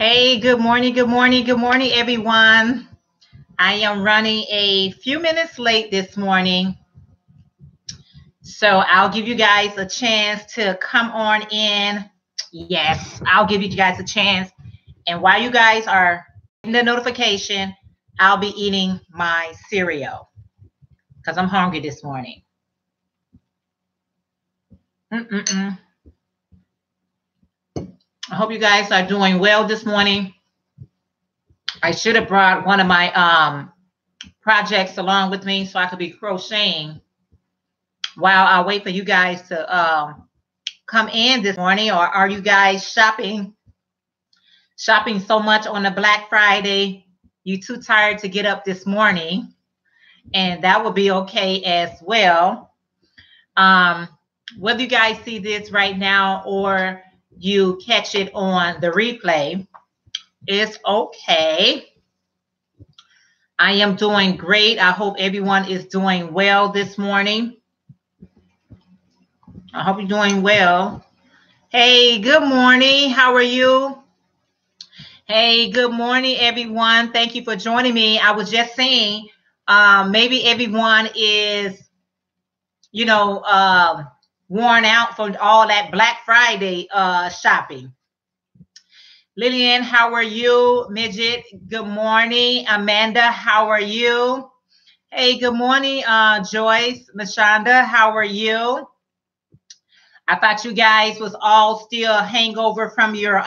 Hey, good morning, good morning, good morning, everyone. I am running a few minutes late this morning, so I'll give you guys a chance to come on in. Yes, I'll give you guys a chance. And while you guys are getting the notification, I'll be eating my cereal because I'm hungry this morning. I hope you guys are doing well this morning. I should have brought one of my projects along with me so I could be crocheting while I wait for you guys to come in this morning. Or are you guys shopping so much on the Black Friday you too tired to get up this morning? And that will be okay as well. Whether you guys see this right now or you catch it on the replay, it's okay. I am doing great. I hope everyone is doing well this morning. I hope you're doing well. Hey, good morning. How are you? Hey, good morning, everyone. Thank you for joining me. I was just saying, maybe everyone is, worn out from all that Black Friday shopping. Lillian, how are you? Midget, good morning. Amanda, how are you? Hey, good morning, Joyce, Mashonda, how are you? I thought you guys was all still hangover from your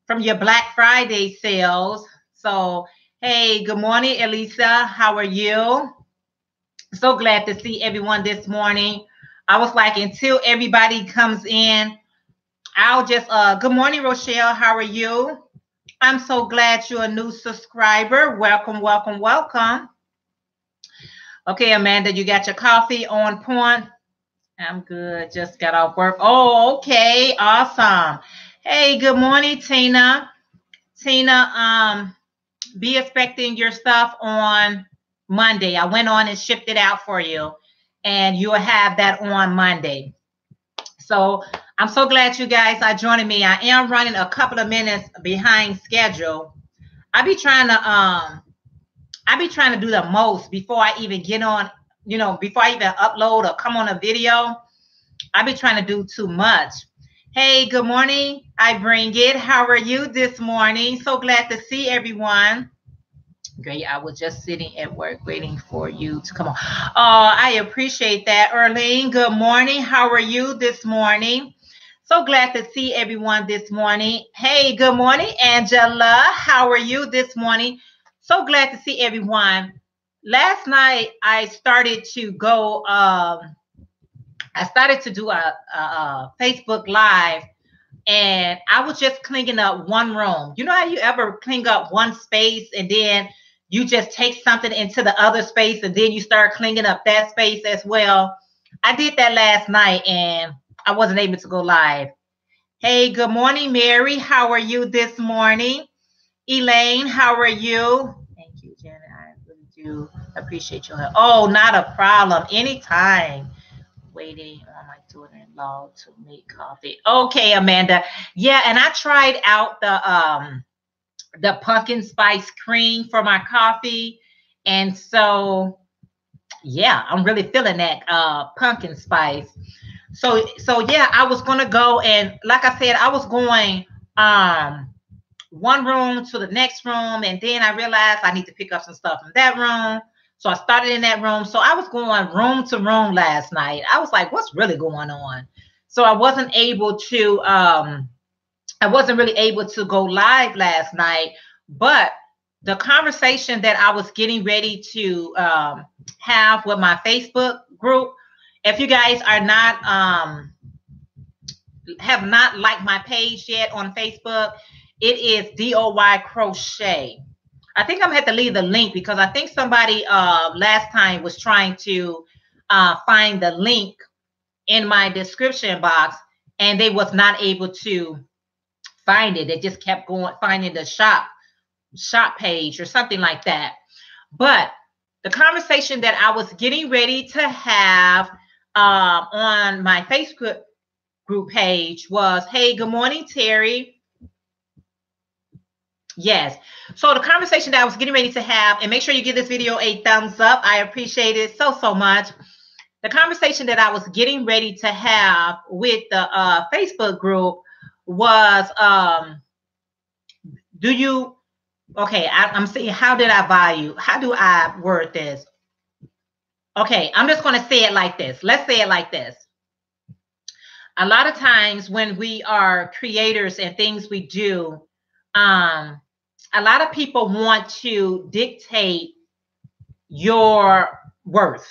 Black Friday sales. So, hey, good morning, Elisa. How are you? So glad to see everyone this morning. I was like, until everybody comes in, I'll just good morning, Rochelle. How are you? I'm so glad you're a new subscriber. Welcome, welcome, welcome. Okay, Amanda, you got your coffee on point? I'm good. Just got off work. Oh, okay. Awesome. Hey, good morning, Tina. Tina, be expecting your stuff on Monday. I went on and shipped it out for you, and you'll have that on Monday. So I'm so glad you guys are joining me. I am running a couple of minutes behind schedule. I be trying to do the most before I even get on, before I even upload or come on a video. I be trying to do too much. Hey, good morning. I bring it. How are you this morning? So glad to see everyone. Great. I was just sitting at work waiting for you to come on. Oh, I appreciate that, Erlene. Good morning. How are you this morning? So glad to see everyone this morning. Hey, good morning, Angela. How are you this morning? So glad to see everyone. Last night, I started to go, I started to do a Facebook Live, and I was just cleaning up one room. You know how you ever clean up one space and then you just take something into the other space and then you start cleaning up that space as well? I did that last night and I wasn't able to go live. Hey, good morning, Mary. How are you this morning? Elaine, how are you? Thank you, Janet. I really do appreciate your help. Oh, not a problem. Anytime. Waiting on my daughter-in-law to make coffee. Okay, Amanda. Yeah, and I tried out the pumpkin spice cream for my coffee. And so yeah, I'm really feeling that pumpkin spice. So yeah, I was gonna go, and like I said, I was going one room to the next room, and then I realized I need to pick up some stuff from that room. So I started in that room. So I was going room to room last night. I was like, what's really going on? So I wasn't really able to go live last night. But the conversation that I was getting ready to have with my Facebook group, if you guys are not have not liked my page yet on Facebook, it is DOY Crochet. I think I'm gonna have to leave the link because I think somebody last time was trying to find the link in my description box and they was not able to find it. They just kept going finding the shop page or something like that. But the conversation that I was getting ready to have on my Facebook group page was, hey, good morning, Terry. Yes. So the conversation that I was getting ready to have, and make sure you give this video a thumbs up. I appreciate it so, so much. The conversation that I was getting ready to have with the Facebook group was, do you, okay, I'm saying, how did I value? How do I word this? Okay, I'm just going to say it like this. Let's say it like this. A lot of times when we are creators and things we do, a lot of people want to dictate your worth.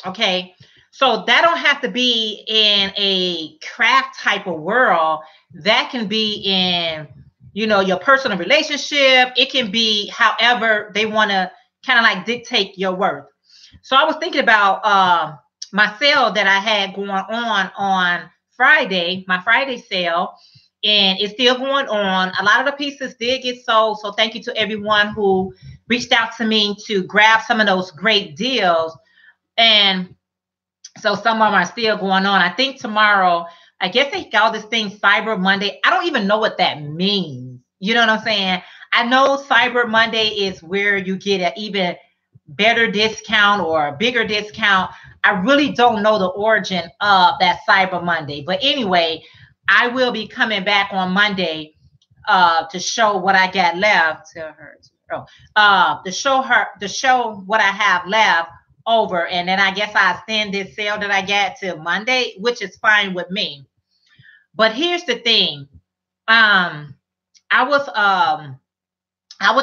Okay. So that don't have to be in a craft type of world. That can be in, you know, your personal relationship. It can be however they want to kind of like dictate your worth. So I was thinking about my sale that I had going on Friday, my Friday sale, and it's still going on. A lot of the pieces did get sold. So thank you to everyone who reached out to me to grab some of those great deals. And so some of them are still going on. I think tomorrow, I guess they call this thing Cyber Monday. I don't even know what that means. You know what I'm saying? I know Cyber Monday is where you get an even better discount or a bigger discount. I really don't know the origin of that Cyber Monday. But anyway, I will be coming back on Monday to show what I got left to her. To show what I have left over, and then I guess I send this sale that I got to Monday, which is fine with me. But here's the thing. I was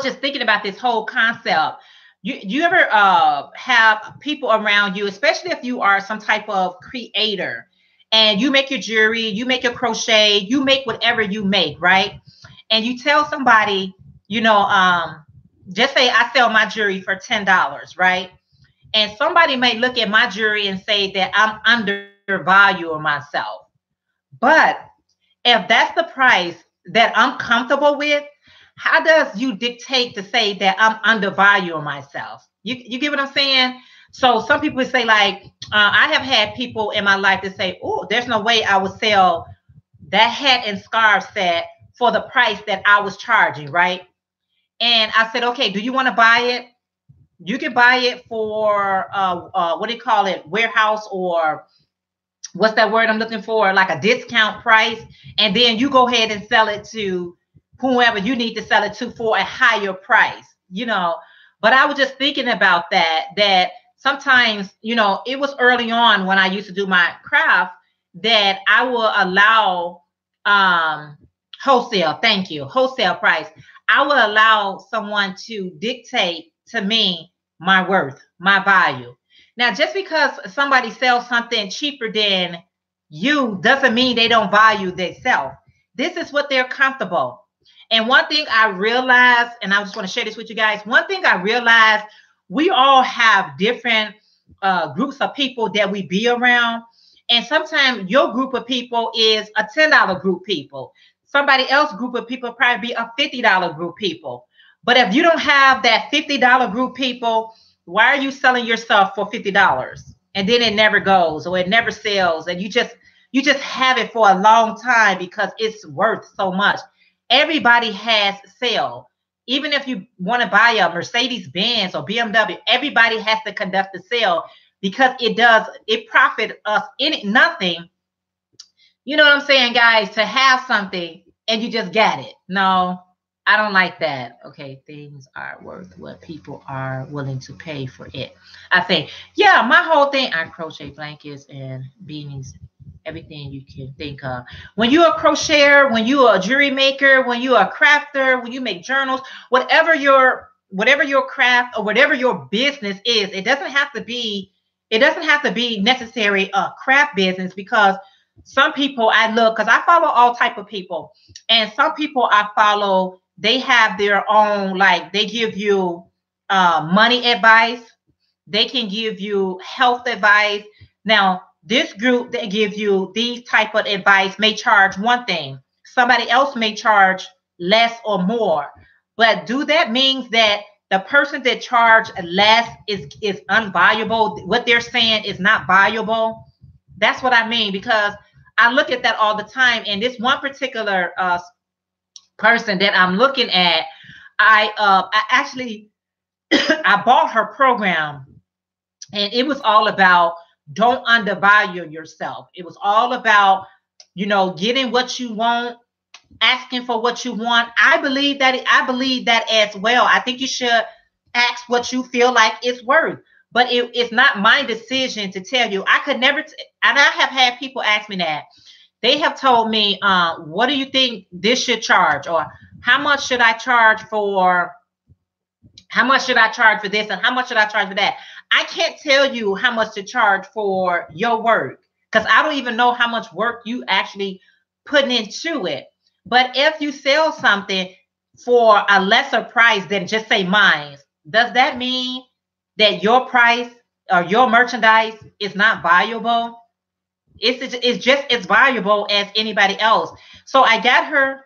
just thinking about this whole concept. You ever have people around you, especially if you are some type of creator and you make your jewelry, you make your crochet, you make whatever you make, right? And you tell somebody, you know, just say I sell my jewelry for $10, right? And somebody may look at my jewelry and say that I'm undervaluing myself. But if that's the price that I'm comfortable with, how does you dictate to say that I'm undervaluing myself? You get what I'm saying? So some people say like, I have had people in my life that say, oh, there's no way I would sell that hat and scarf set for the price that I was charging, right? And I said, okay, do you want to buy it? You can buy it for what do you call it? Warehouse, or what's that word I'm looking for? Like a discount price. And then you go ahead and sell it to whoever you need to sell it to for a higher price, you know. But I was just thinking about that sometimes, you know, it was early on when I used to do my craft that I will allow wholesale, thank you, wholesale price. I will allow someone to dictate to me my worth, my value. Now, just because somebody sells something cheaper than you doesn't mean they don't value themselves. This is what they're comfortable. And one thing I realized, and I just want to share this with you guys, one thing I realized, we all have different groups of people that we be around. And sometimes your group of people is a $10 group people. Somebody else group of people probably be a $50 group people. But if you don't have that $50 group people, why are you selling yourself for $50? And then it never goes, or it never sells, and you just have it for a long time because it's worth so much. Everybody has sale. Even if you want to buy a Mercedes-Benz or BMW, everybody has to conduct a sale because it profit us in nothing. You know what I'm saying, guys? To have something and you just got it. No, I don't like that. Okay, things are worth what people are willing to pay for it. I say, yeah, my whole thing, I crochet blankets and beanies, everything you can think of. When you're a crocheter, when you're a jewelry maker, when you're a crafter, when you make journals, whatever your craft or whatever your business is, it doesn't have to be necessary a craft business, because some people I look, because I follow all type of people, and some people I follow, they have their own, like they give you money advice, they can give you health advice. Now, this group that gives you these type of advice may charge one thing. Somebody else may charge less or more. But do that means that the person that charge less is unvaluable? What they're saying is not valuable? That's what I mean, because I look at that all the time. And this one particular person that I'm looking at, I actually I bought her program, and it was all about don't undervalue yourself. It was all about, getting what you want, asking for what you want. I believe that as well. I think you should ask what you feel like it's worth. But it's not my decision to tell you. I could never, and I have had people ask me that. They have told me, what do you think this should charge? Or how much should I charge for, how much should I charge for this? And how much should I charge for that? I can't tell you how much to charge for your work, because I don't even know how much work you actually putting into it. But if you sell something for a lesser price than just say mine, does that mean that your price or your merchandise is not valuable? It's just as valuable as anybody else. So I got her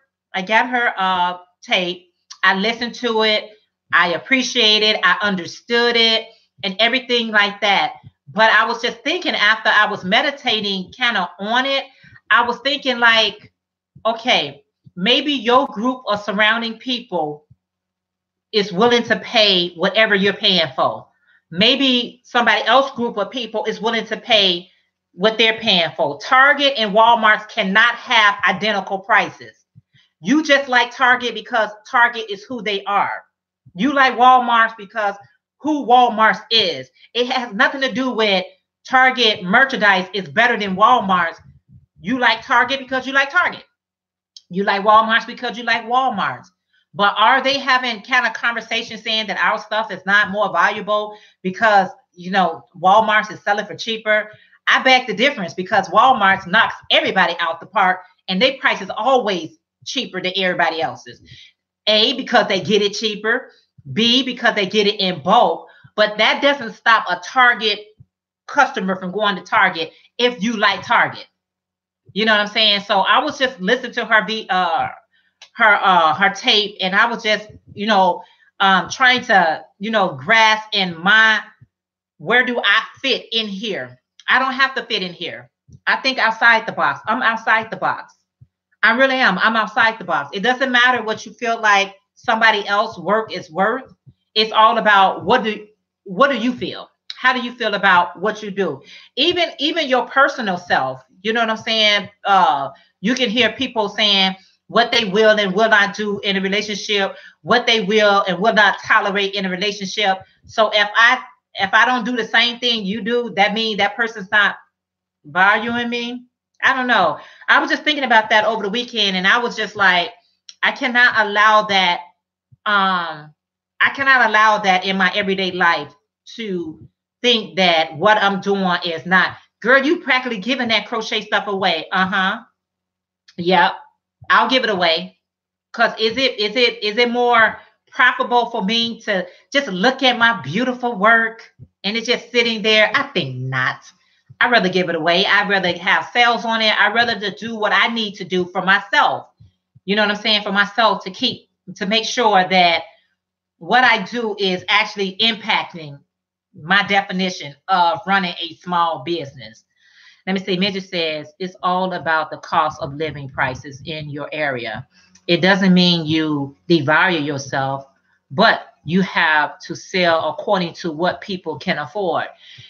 tape. I listened to it. I appreciate it. I understood it and everything like that. But I was just thinking, after I was meditating kind of on it, I was thinking like, okay, maybe your group of surrounding people is willing to pay whatever you're paying for. Maybe somebody else group of people is willing to pay what they're paying for. Target and Walmart cannot have identical prices. You just like Target because Target is who they are. You like Walmart because who Walmart is. It has nothing to do with Target merchandise is better than Walmart. You like Target because you like Target. You like Walmart because you like Walmart. But are they having kind of conversation saying that our stuff is not more valuable because, Walmart is selling for cheaper? I beg the difference, because Walmart knocks everybody out the park and their price is always cheaper than everybody else's. A, because they get it cheaper. B, because they get it in bulk. But that doesn't stop a Target customer from going to Target if you like Target. You know what I'm saying? So I was just listening to her tape, and I was just, trying to, grasp in where do I fit in here? I don't have to fit in here. I think outside the box. I'm outside the box. I really am. I'm outside the box. It doesn't matter what you feel like somebody else's work is worth. It's all about what do you feel? How do you feel about what you do? Even your personal self. You know what I'm saying? You can hear people saying what they will and will not do in a relationship, what they will and will not tolerate in a relationship. So if I don't do the same thing you do, that means that person's not valuing me. I don't know. I was just thinking about that over the weekend, and I was just like, I cannot allow that. I cannot allow that in my everyday life to think that what I'm doing is not. Girl, you practically giving that crochet stuff away. Yep. I'll give it away. Cause is it more profitable for me to just look at my beautiful work and it's just sitting there? I think not. I'd rather give it away. I'd rather have sales on it. I'd rather to do what I need to do for myself. You know what I'm saying? For myself to make sure that what I do is actually impacting my definition of running a small business. Let me see. Midget says it's all about the cost of living prices in your area. It doesn't mean you devalue yourself, but you have to sell according to what people can afford.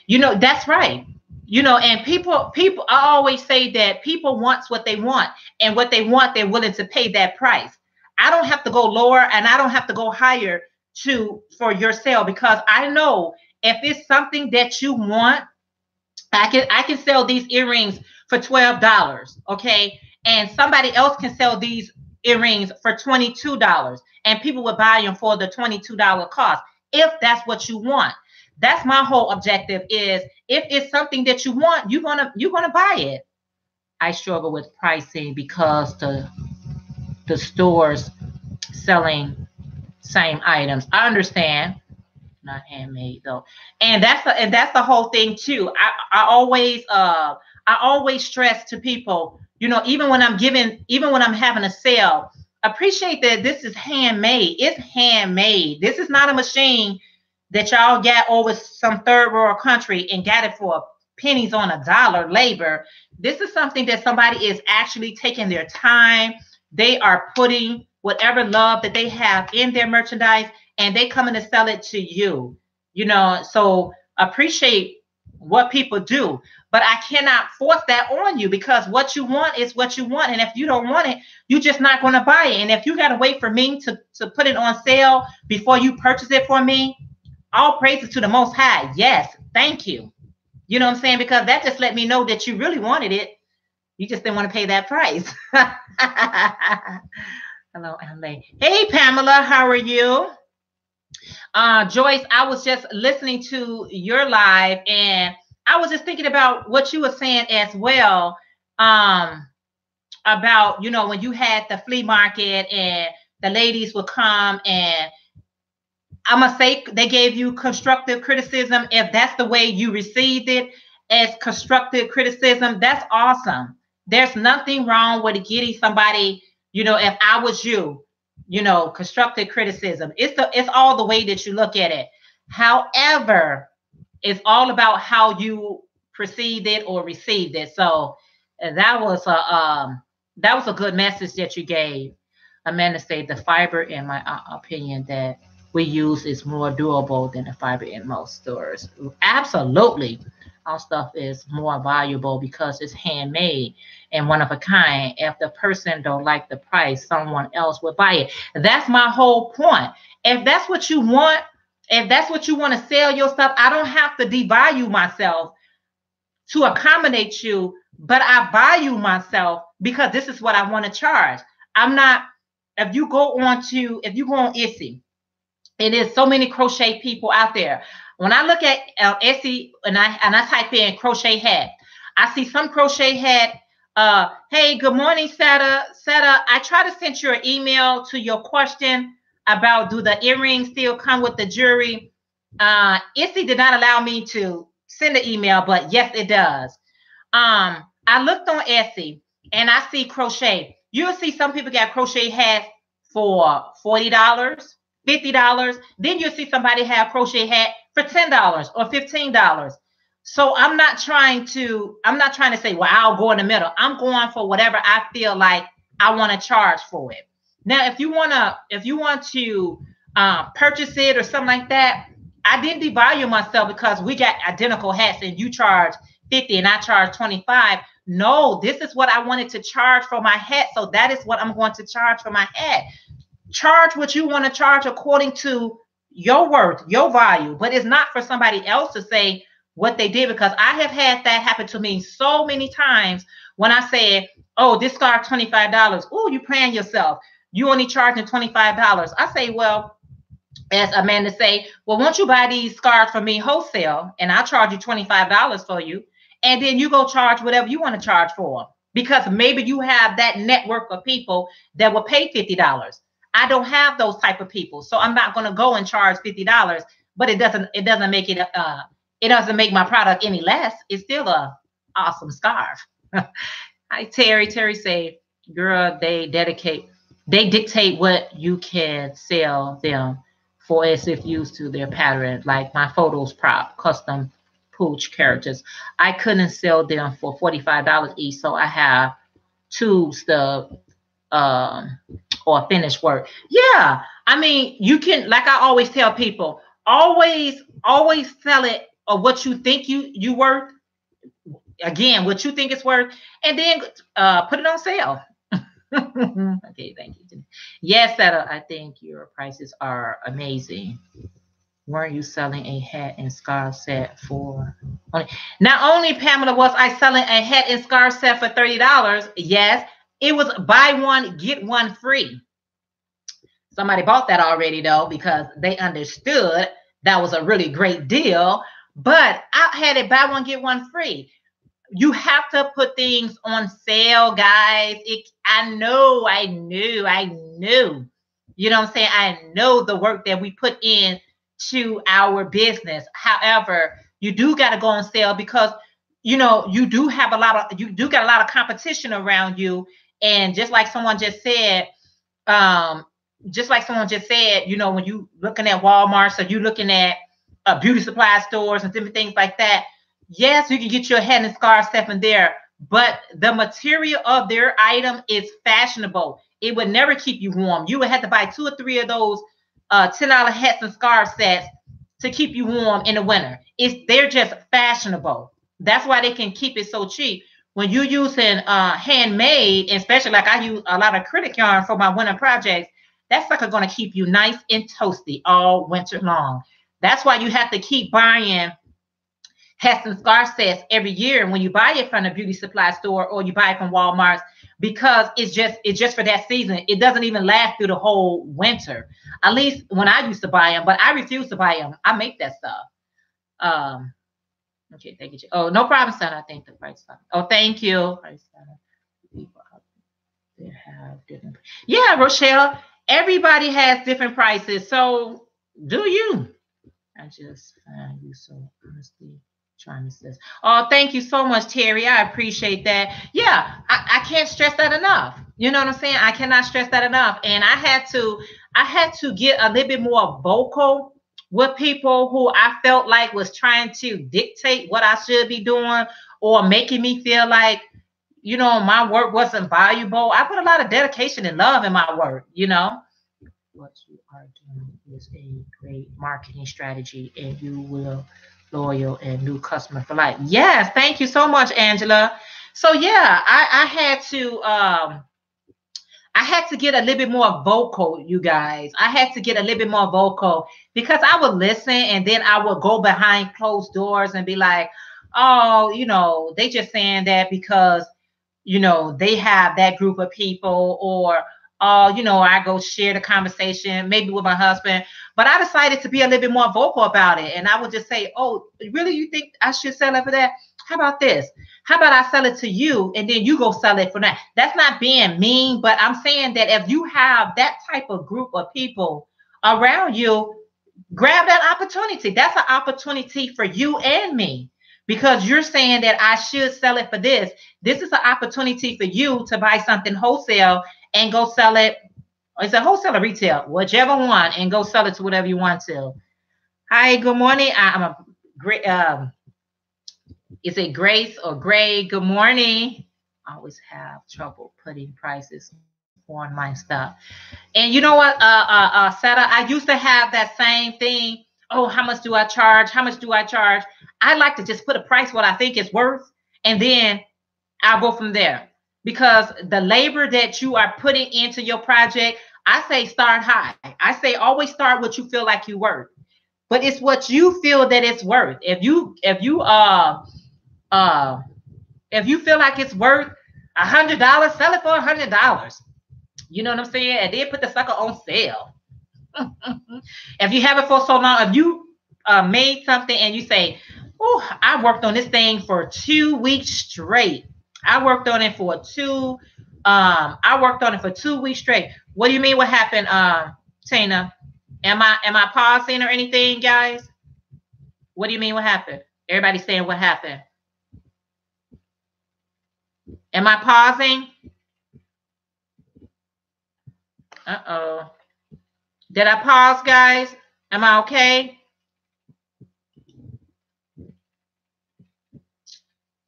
That's right. And people, I always say that people want what they want, and what they want, they're willing to pay that price. I don't have to go lower and I don't have to go higher for your sale, because I know if it's something that you want, I can sell these earrings for $12, okay? And somebody else can sell these earrings for $22, and people will buy them for the $22 cost if that's what you want. That's my whole objective, is if it's something that you want, you're gonna buy it. I struggle with pricing because the stores selling same items. I understand. Not handmade though, and that's the whole thing too. I always stress to people, even when I'm having a sale, appreciate that this is handmade. It's handmade. This is not a machine that y'all got over some third world country and got it for pennies on a dollar labor. This is something that somebody is actually taking their time. They are putting whatever love that they have in their merchandise, and they come in to sell it to you. You know, so appreciate what people do, but I cannot force that on you, because what you want is what you want. And if you don't want it, you're just not going to buy it. And if you got to wait for me to put it on sale before you purchase it for me, all praises to the Most High. Yes, thank you. You know what I'm saying? Because that just let me know that you really wanted it. You just didn't want to pay that price. Hello, Emily. Hey, Pamela, how are you? Joyce, I was just listening to your live, and I was just thinking about what you were saying as well, about, you know, when you had the flea market and the ladies would come, and I'm going to say they gave you constructive criticism. If that's the way you received it, as constructive criticism, that's awesome. There's nothing wrong with getting somebody, you know, if I was you, you know, constructive criticism. It's all the way that you look at it. However, it's all about how you perceived it or received it. So that was a good message that you gave. Amanda said the fiber, in my opinion, that we use is more durable than the fiber in most stores. Absolutely. Our stuff is more valuable because it's handmade and one of a kind. If the person don't like the price, someone else will buy it. That's my whole point. If that's what you want, if that's what you want to sell your stuff, I don't have to devalue myself to accommodate you, but I value myself because this is what I want to charge. I'm not, if you go on Etsy, it is so many crochet people out there. When I look at Etsy and I type in crochet hat, I see some crochet hat. Hey, good morning, Seta. I try to send you an email to your question about, do the earrings still come with the jewelry? Etsy did not allow me to send an email, but yes, it does. I looked on Etsy and I see crochet. You'll see some people got crochet hats for $40. $50. Then you'll see somebody have crochet hat for $10 or $15. So I'm not trying to say, well, I'll go in the middle. I'm going for whatever I feel like I want to charge for it. Now, if you want to purchase it or something like that, I didn't devalue myself because we got identical hats and you charge $50 and I charge $25. No, this is what I wanted to charge for my hat. So that is what I'm going to charge for my hat. Charge what you want to charge according to your worth, your value, but it's not for somebody else to say what they did, because I have had that happen to me so many times when I said, oh, this scarf $25. Oh, you praying yourself. You only charging $25. I say, well, as Amanda say, well, won't you buy these scarves for me wholesale and I'll charge you $25 for you. And then you go charge whatever you want to charge for, because maybe you have that network of people that will pay $50. I don't have those type of people, so I'm not going to go and charge $50. But it doesn't make it doesn't make my product any less. It's still a awesome scarf. Hi, Terry. Terry say, girl, they dictate what you can sell them for as if used to their pattern, like my photos prop, custom pooch characters. I couldn't sell them for $45 each, so I have two stub or finished work. Yeah, I mean, you can, like I always tell people, always sell it or what you think you worth. Again, what you think it's worth, and then put it on sale. Okay, thank you. Yes, Seta, I think your prices are amazing. Weren't you selling a hat and scarf set for only? Not only, Pamela, was I selling a hat and scarf set for $30. Yes, it was buy one, get one free. Somebody bought that already, though, because they understood that was a really great deal. But I had it buy one, get one free. You have to put things on sale, guys. I knew. You know what I'm saying? I know the work that we put in to our business. However, you do got to go on sale because, you know, you do got a lot of competition around you. And just like someone just said, you know, when you looking at Walmart, so you looking at beauty supply stores and different things like that. Yes, you can get your hat and scarf set in there, but the material of their item is fashionable. It would never keep you warm. You would have to buy 2 or 3 of those $10 hats and scarf sets to keep you warm in the winter. They're just fashionable. That's why they can keep it so cheap. When you're using handmade, especially like I use a lot of acrylic yarn for my winter projects, that sucker going to keep you nice and toasty all winter long. That's why you have to keep buying hats and scarf sets every year. And when you buy it from the beauty supply store or you buy it from Walmart, because it's just for that season. It doesn't even last through the whole winter. At least when I used to buy them, but I refuse to buy them. I make that stuff. Okay, thank you. Oh, no problem, son. I think the price. Oh, thank you. People out there have different. Yeah, Rochelle. Everybody has different prices. So do you? I just find you so honestly trying to say. Oh, thank you so much, Terry. I appreciate that. Yeah, I can't stress that enough. You know what I'm saying? I cannot stress that enough. And I had to get a little bit more vocal with people who I felt like was trying to dictate what I should be doing or making me feel like, you know, my work wasn't valuable. I put a lot of dedication and love in my work, you know. What you are doing is a great marketing strategy and you will loyal and new customer for life. Yes, thank you so much, Angela. So yeah, I had to get a little bit more vocal, you guys. I had to get a little bit more vocal because I would listen and then I would go behind closed doors and be like, oh, you know, they just saying that because, you know, they have that group of people, or, oh, you know, I go share the conversation maybe with my husband. But I decided to be a little bit more vocal about it. And I would just say, oh, really, you think I should sell it for that? How about this? How about I sell it to you and then you go sell it for that? That's not being mean, but I'm saying that if you have that type of group of people around you, grab that opportunity. That's an opportunity for you and me, because you're saying that I should sell it for this. This is an opportunity for you to buy something wholesale and go sell it. It's a wholesale or retail, whichever one, and go sell it to whatever you want to. Hi, good morning. I'm a great. Is it Grace or Gray? Good morning. I always have trouble putting prices on my stuff. And you know what, Seta, I used to have that same thing. Oh, how much do I charge? How much do I charge? I like to just put a price what I think it's worth, and then I'll go from there. Because the labor that you are putting into your project, I say start high. I say always start what you feel like you're worth. But it's what you feel that it's worth. If you feel like it's worth $100, sell it for $100. You know what I'm saying? And then put the sucker on sale. If you have it for so long, if you made something and you say, oh, I worked on this thing for 2 weeks straight. I worked on it for 2 weeks straight. What do you mean what happened, Tina? Am I pausing or anything, guys? What do you mean what happened? Everybody's saying what happened. Am I pausing? Uh-oh. Did I pause, guys? Am I okay?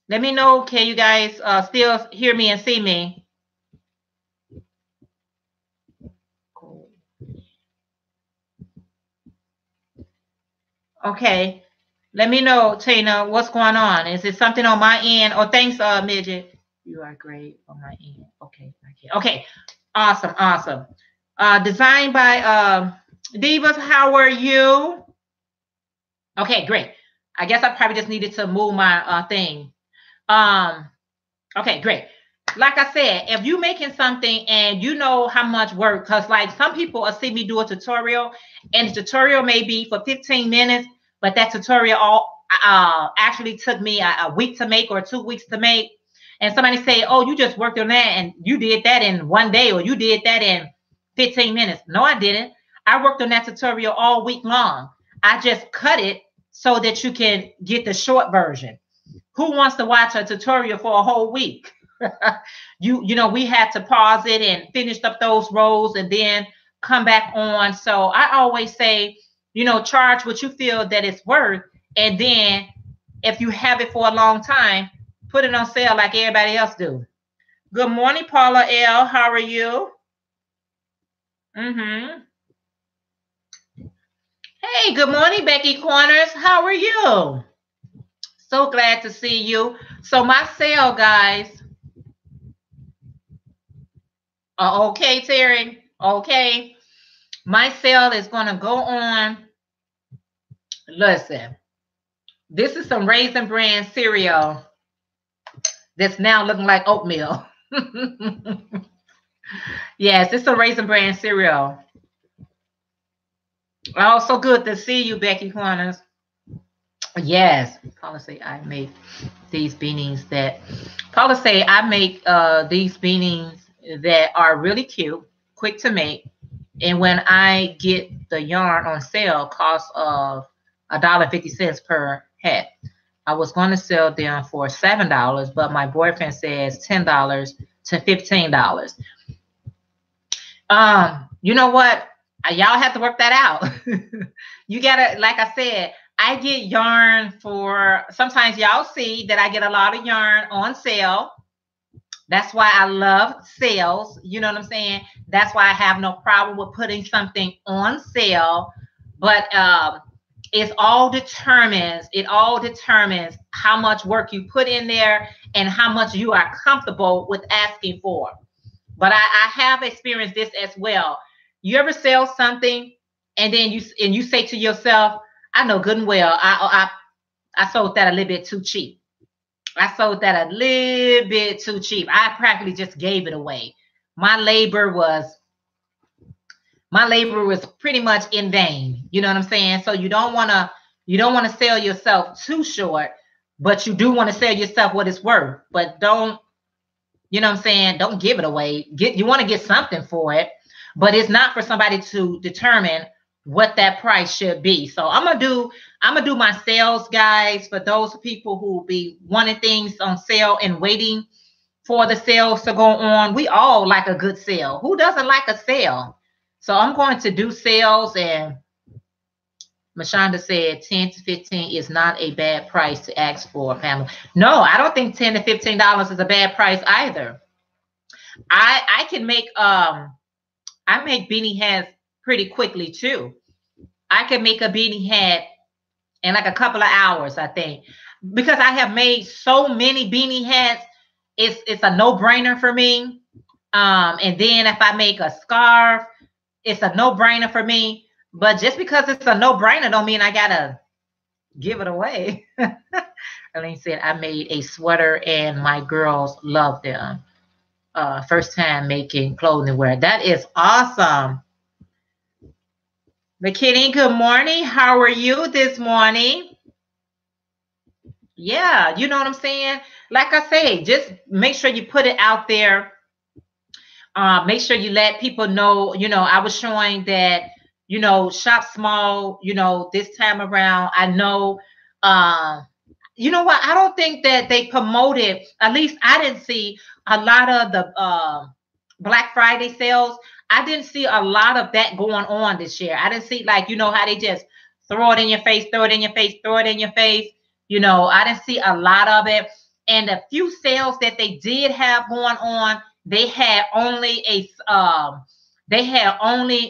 Let me know, can you guys still hear me and see me? Okay. Let me know, Tina, what's going on. Is it something on my end? Oh, thanks, Midget. You are great on my end. Okay. Okay. Awesome. Awesome. Designed by Divas. How are you? Okay, great. I guess I probably just needed to move my thing. Okay, great. Like I said, if you're making something and you know how much work, because like some people will see me do a tutorial, and the tutorial may be for 15 minutes, but that tutorial actually took me a week to make or 2 weeks to make. And somebody say, oh, you just worked on that and you did that in 1 day, or you did that in 15 minutes. No, I didn't. I worked on that tutorial all week long. I just cut it so that you can get the short version. Who wants to watch a tutorial for a whole week? You know, we had to pause it and finish up those rows and then come back on. So I always say, you know, charge what you feel that it's worth. And then if you have it for a long time, put it on sale like everybody else do. Good morning, Paula L. How are you? Mm-hmm. Hey, good morning, Becky Corners. How are you? So glad to see you. So my sale, guys. Okay, Terry. Okay. My sale is going to go on. Listen, this is some Raisin Bran cereal that's now looking like oatmeal. Yes, it's a Raisin Bran cereal. Oh, so good to see you, Becky Corners. Yes, Paula say I make these beanies that these beanies that are really cute, quick to make, and when I get the yarn on sale, cost of $1.50 per hat. I was going to sell them for $7, but my boyfriend says $10 to $15. You know what? Y'all have to work that out. You gotta, like I said, I get yarn for, sometimes y'all see that I get a lot of yarn on sale. That's why I love sales. You know what I'm saying? That's why I have no problem with putting something on sale. But it all determines how much work you put in there and how much you are comfortable with asking for. But I have experienced this as well. You ever sell something and then you say to yourself, I know good and well, I sold that a little bit too cheap. I sold that a little bit too cheap. I practically just gave it away. My labor was pretty much in vain. You know what I'm saying? So you don't want to sell yourself too short, but you do want to sell yourself what it's worth. But don't, you know what I'm saying? Don't give it away. You want to get something for it, but it's not for somebody to determine what that price should be. So I'm gonna do my sales, guys, for those people who be wanting things on sale and waiting for the sales to go on. We all like a good sale. Who doesn't like a sale? So I'm going to do sales, and Mashonda said 10 to 15 is not a bad price to ask for, Pamela. No, I don't think $10 to $15 is a bad price either. I can make I make beanie hats pretty quickly too. I can make a beanie hat in like a couple of hours, I think, because I have made so many beanie hats. It's a no-brainer for me. And then if I make a scarf, it's a no-brainer for me. But just because it's a no-brainer don't mean I gotta give it away. Elaine said I made a sweater and my girls love them. First time making clothing wear. That is awesome. McKinney, good morning. How are you this morning? Yeah, you know what I'm saying? Like I say, just make sure you put it out there. Make sure you let people know, I was showing that, shop small, this time around. I know, you know what? I don't think that they promoted, at least I didn't see a lot of the Black Friday sales. I didn't see a lot of that going on this year. I didn't see, like, how they just throw it in your face, throw it in your face, throw it in your face. I didn't see a lot of it. And the few sales that they did have going on, they had only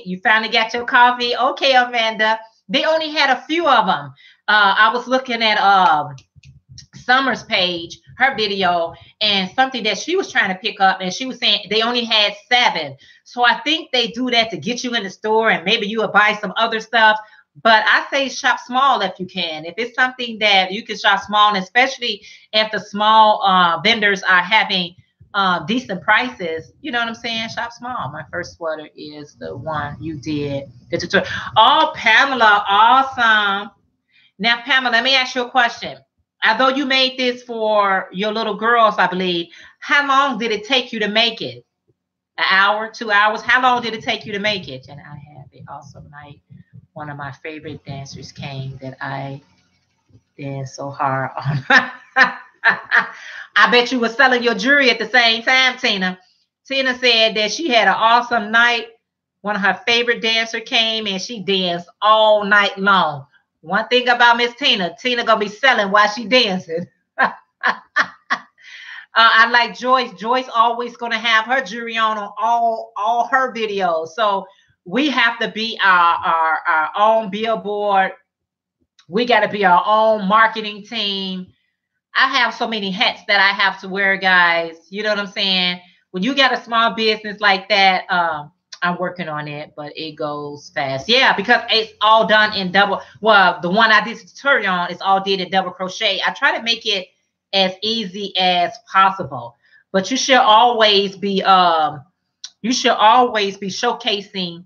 you finally got your coffee. Okay, Amanda. They only had a few of them. I was looking at Summer's page, her video, and something that she was trying to pick up, and she was saying they only had 7. So I think they do that to get you in the store, and maybe you will buy some other stuff. But I say shop small if you can. If it's something that you can shop small, and especially if the small vendors are having decent prices, you know what I'm saying? Shop small. My first sweater is the one you did the tutorial. Oh, Pamela, awesome. Now, Pamela, let me ask you a question. Although you made this for your little girls, I believe, how long did it take you to make it? An hour, 2 hours? How long did it take you to make it? And I had an awesome night. One of my favorite dancers came that I danced so hard on. I bet you were selling your jewelry at the same time, Tina. Tina said that she had an awesome night. One of her favorite dancers came and she danced all night long. One thing about Miss Tina, Tina gonna be selling while she dancing. I like Joyce. Joyce always gonna have her jewelry on all her videos. So we have to be our own billboard. We got to be our own marketing team. I have so many hats that I have to wear, guys. You know what I'm saying? When you got a small business like that, I'm working on it, but it goes fast. Yeah, because it's all done in double. Well, the one I did tutorial on is all did in double crochet. I try to make it as easy as possible, but you should always be showcasing,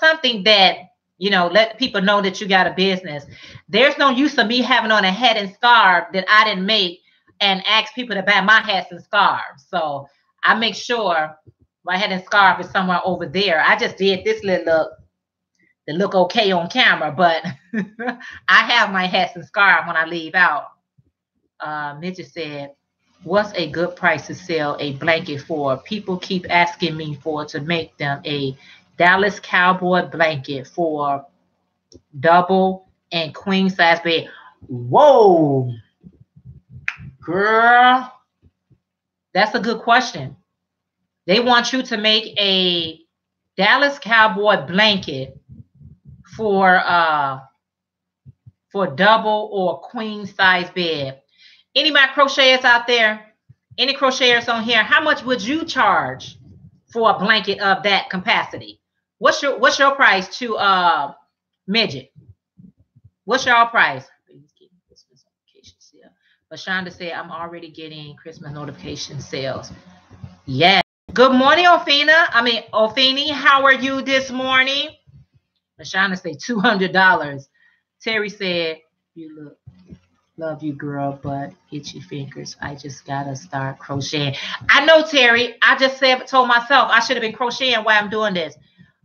something that let people know that you got a business. There's no use of me having on a hat and scarf that I didn't make and ask people to buy my hats and scarves. So I make sure my hat and scarf is somewhere over there. I just did this little look to look okay on camera, but I have my hats and scarf when I leave out. Midget said, what's a good price to sell a blanket for? People keep asking me to make them a Dallas Cowboy blanket for double and queen size bed. Whoa, girl, that's a good question. They want you to make a Dallas Cowboy blanket for double or queen size bed. Any of my crocheters out there? Any crocheters on here? How much would you charge for a blanket of that capacity? What's your price to midget? What's your price? But Shonda said, I'm already getting Christmas notification sales. Yeah. Good morning, Ophini. How are you this morning? Shonda said $200. Terry said, you look, love you, girl, but itchy fingers. I just gotta start crocheting. I know, Terry. I just told myself I should have been crocheting while I'm doing this.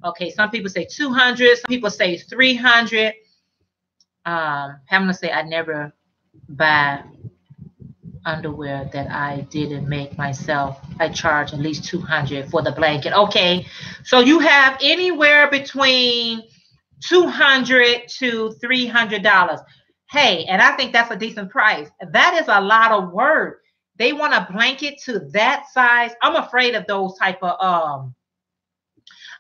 Okay, some people say 200. Some people say 300. Pamela say I never buy underwear that I didn't make myself. I charge at least 200 for the blanket. Okay, so you have anywhere between $200 to $300. Hey, and I think that's a decent price. That is a lot of work. They want a blanket to that size. I'm afraid of those type of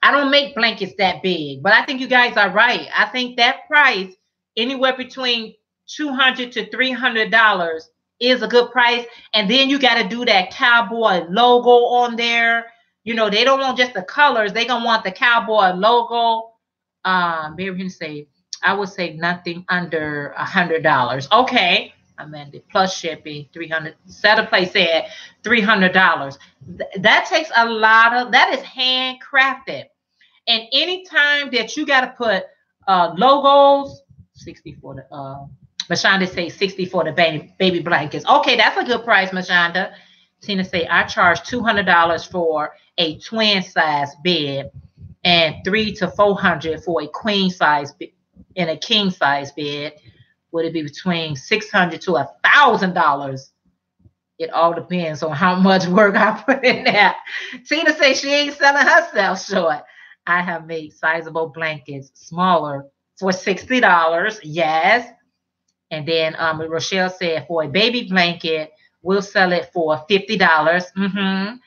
I don't make blankets that big, but I think you guys are right. I think that price, anywhere between $200 to $300, is a good price. And then you got to do that cowboy logo on there. They don't want just the colors. They're going to want the cowboy logo. Mary say, I would say nothing under $100. Okay. Amanda, plus shipping, $300. Set place said $300. That takes a lot of, that is handcrafted. And anytime that you got to put logos, 60 for the, Mashonda say 60 for the baby blankets. Okay, that's a good price, Mashonda. Tina say, I charge $200 for a twin size bed and $300 to $400 for a queen size and a king size bed. Would it be between $600 to $1,000? It all depends on how much work I put in there. Tina says she ain't selling herself short. I have made sizable blankets smaller for $60. Yes. And then Rochelle said for a baby blanket, we'll sell it for $50.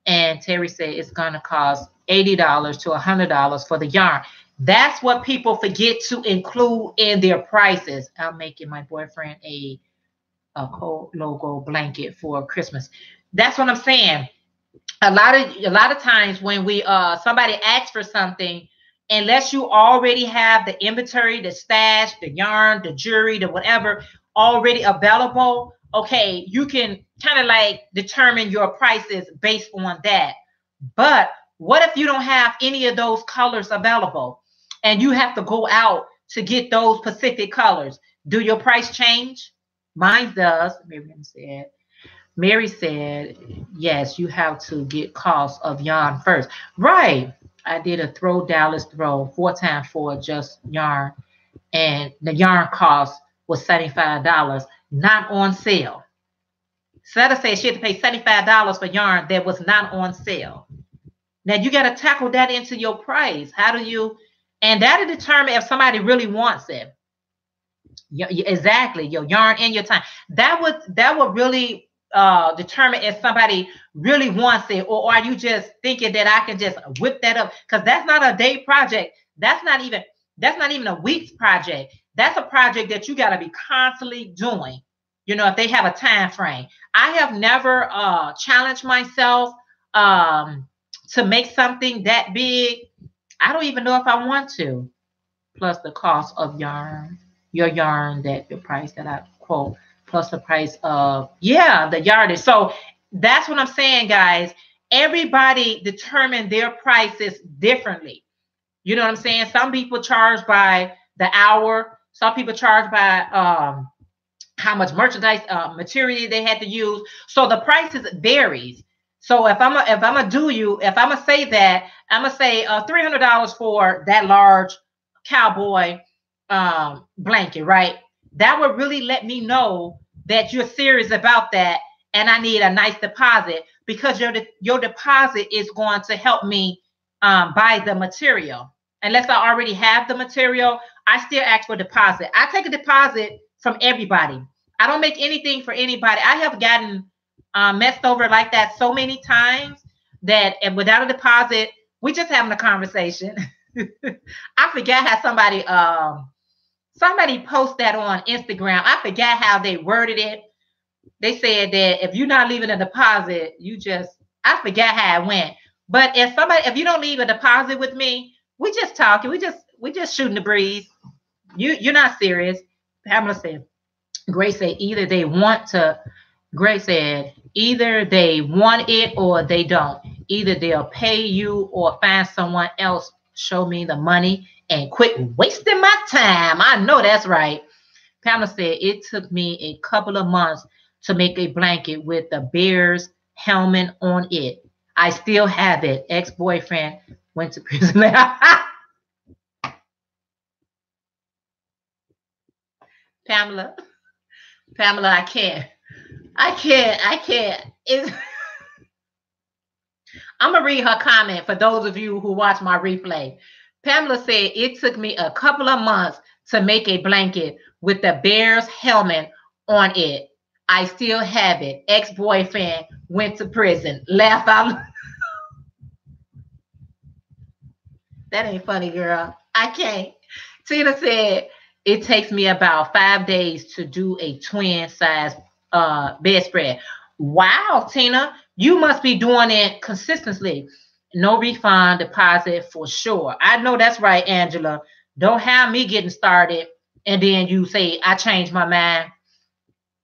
And Terry said it's going to cost $80 to $100 for the yarn. That's what people forget to include in their prices. I'm making my boyfriend a cold logo blanket for Christmas. That's what I'm saying. A lot of times when we somebody asks for something, unless you already have the inventory, the stash, the yarn, the jewelry, the whatever already available, okay, you can kind of like determine your prices based on that. But what if you don't have any of those colors available and you have to go out to get those specific colors? Do your price change? Mine does. Mary said, yes, you have to get cost of yarn first. Right. I did a Dallas throw 4x4 just yarn, and the yarn cost was $75, not on sale. Seta said she had to pay $75 for yarn that was not on sale. Now you got to tackle that into your price. How do you, and that'll determine if somebody really wants it. Exactly, your yarn and your time. That would really determine if somebody really wants it, or are you just thinking that I can just whip that up? Because that's not a day project. That's not even a week's project. That's a project that you got to be constantly doing. You know, if they have a time frame. I have never challenged myself to make something that big. I don't even know if I want to. Plus the cost of yarn, your yarn, that your price that I quote, plus the price of, yeah, the yardage. So that's what I'm saying, guys. Everybody determine their prices differently. You know what I'm saying? Some people charge by the hour. Some people charge by how much merchandise material they had to use. So the prices varies. So if I'm gonna say that, I'm gonna say $300 for that large cowboy blanket, right? That would really let me know that you're serious about that, and I need a nice deposit, because your deposit is going to help me buy the material. Unless I already have the material, I still ask for deposit. I take a deposit from everybody. I don't make anything for anybody. I have gotten messed over like that so many times that, and without a deposit, we just having a conversation. I forgot how somebody post that on Instagram. I forgot how they worded it. They said that if you're not leaving a deposit, I forgot how it went. But if you don't leave a deposit with me, we just talking. We just shooting the breeze. You're not serious. Pamela said, Grace said either they want it or they don't. Either they'll pay you or find someone else. Show me the money and quit wasting my time. I know that's right. Pamela said it took me a couple of months to make a blanket with the Bears helmet on it. I still have it. Ex-boyfriend went to prison. Pamela, I can't. I'm going to read her comment for those of you who watch my replay. Pamela said, it took me a couple of months to make a blanket with the Bears helmet on it. I still have it. Ex-boyfriend went to prison. Laugh out. That ain't funny, girl. I can't. Tina said, it takes me about 5 days to do a twin size bedspread. Wow, Tina, you must be doing it consistently. No refund deposit for sure. I know that's right, Angela. Don't have me getting started and then you say, I changed my mind.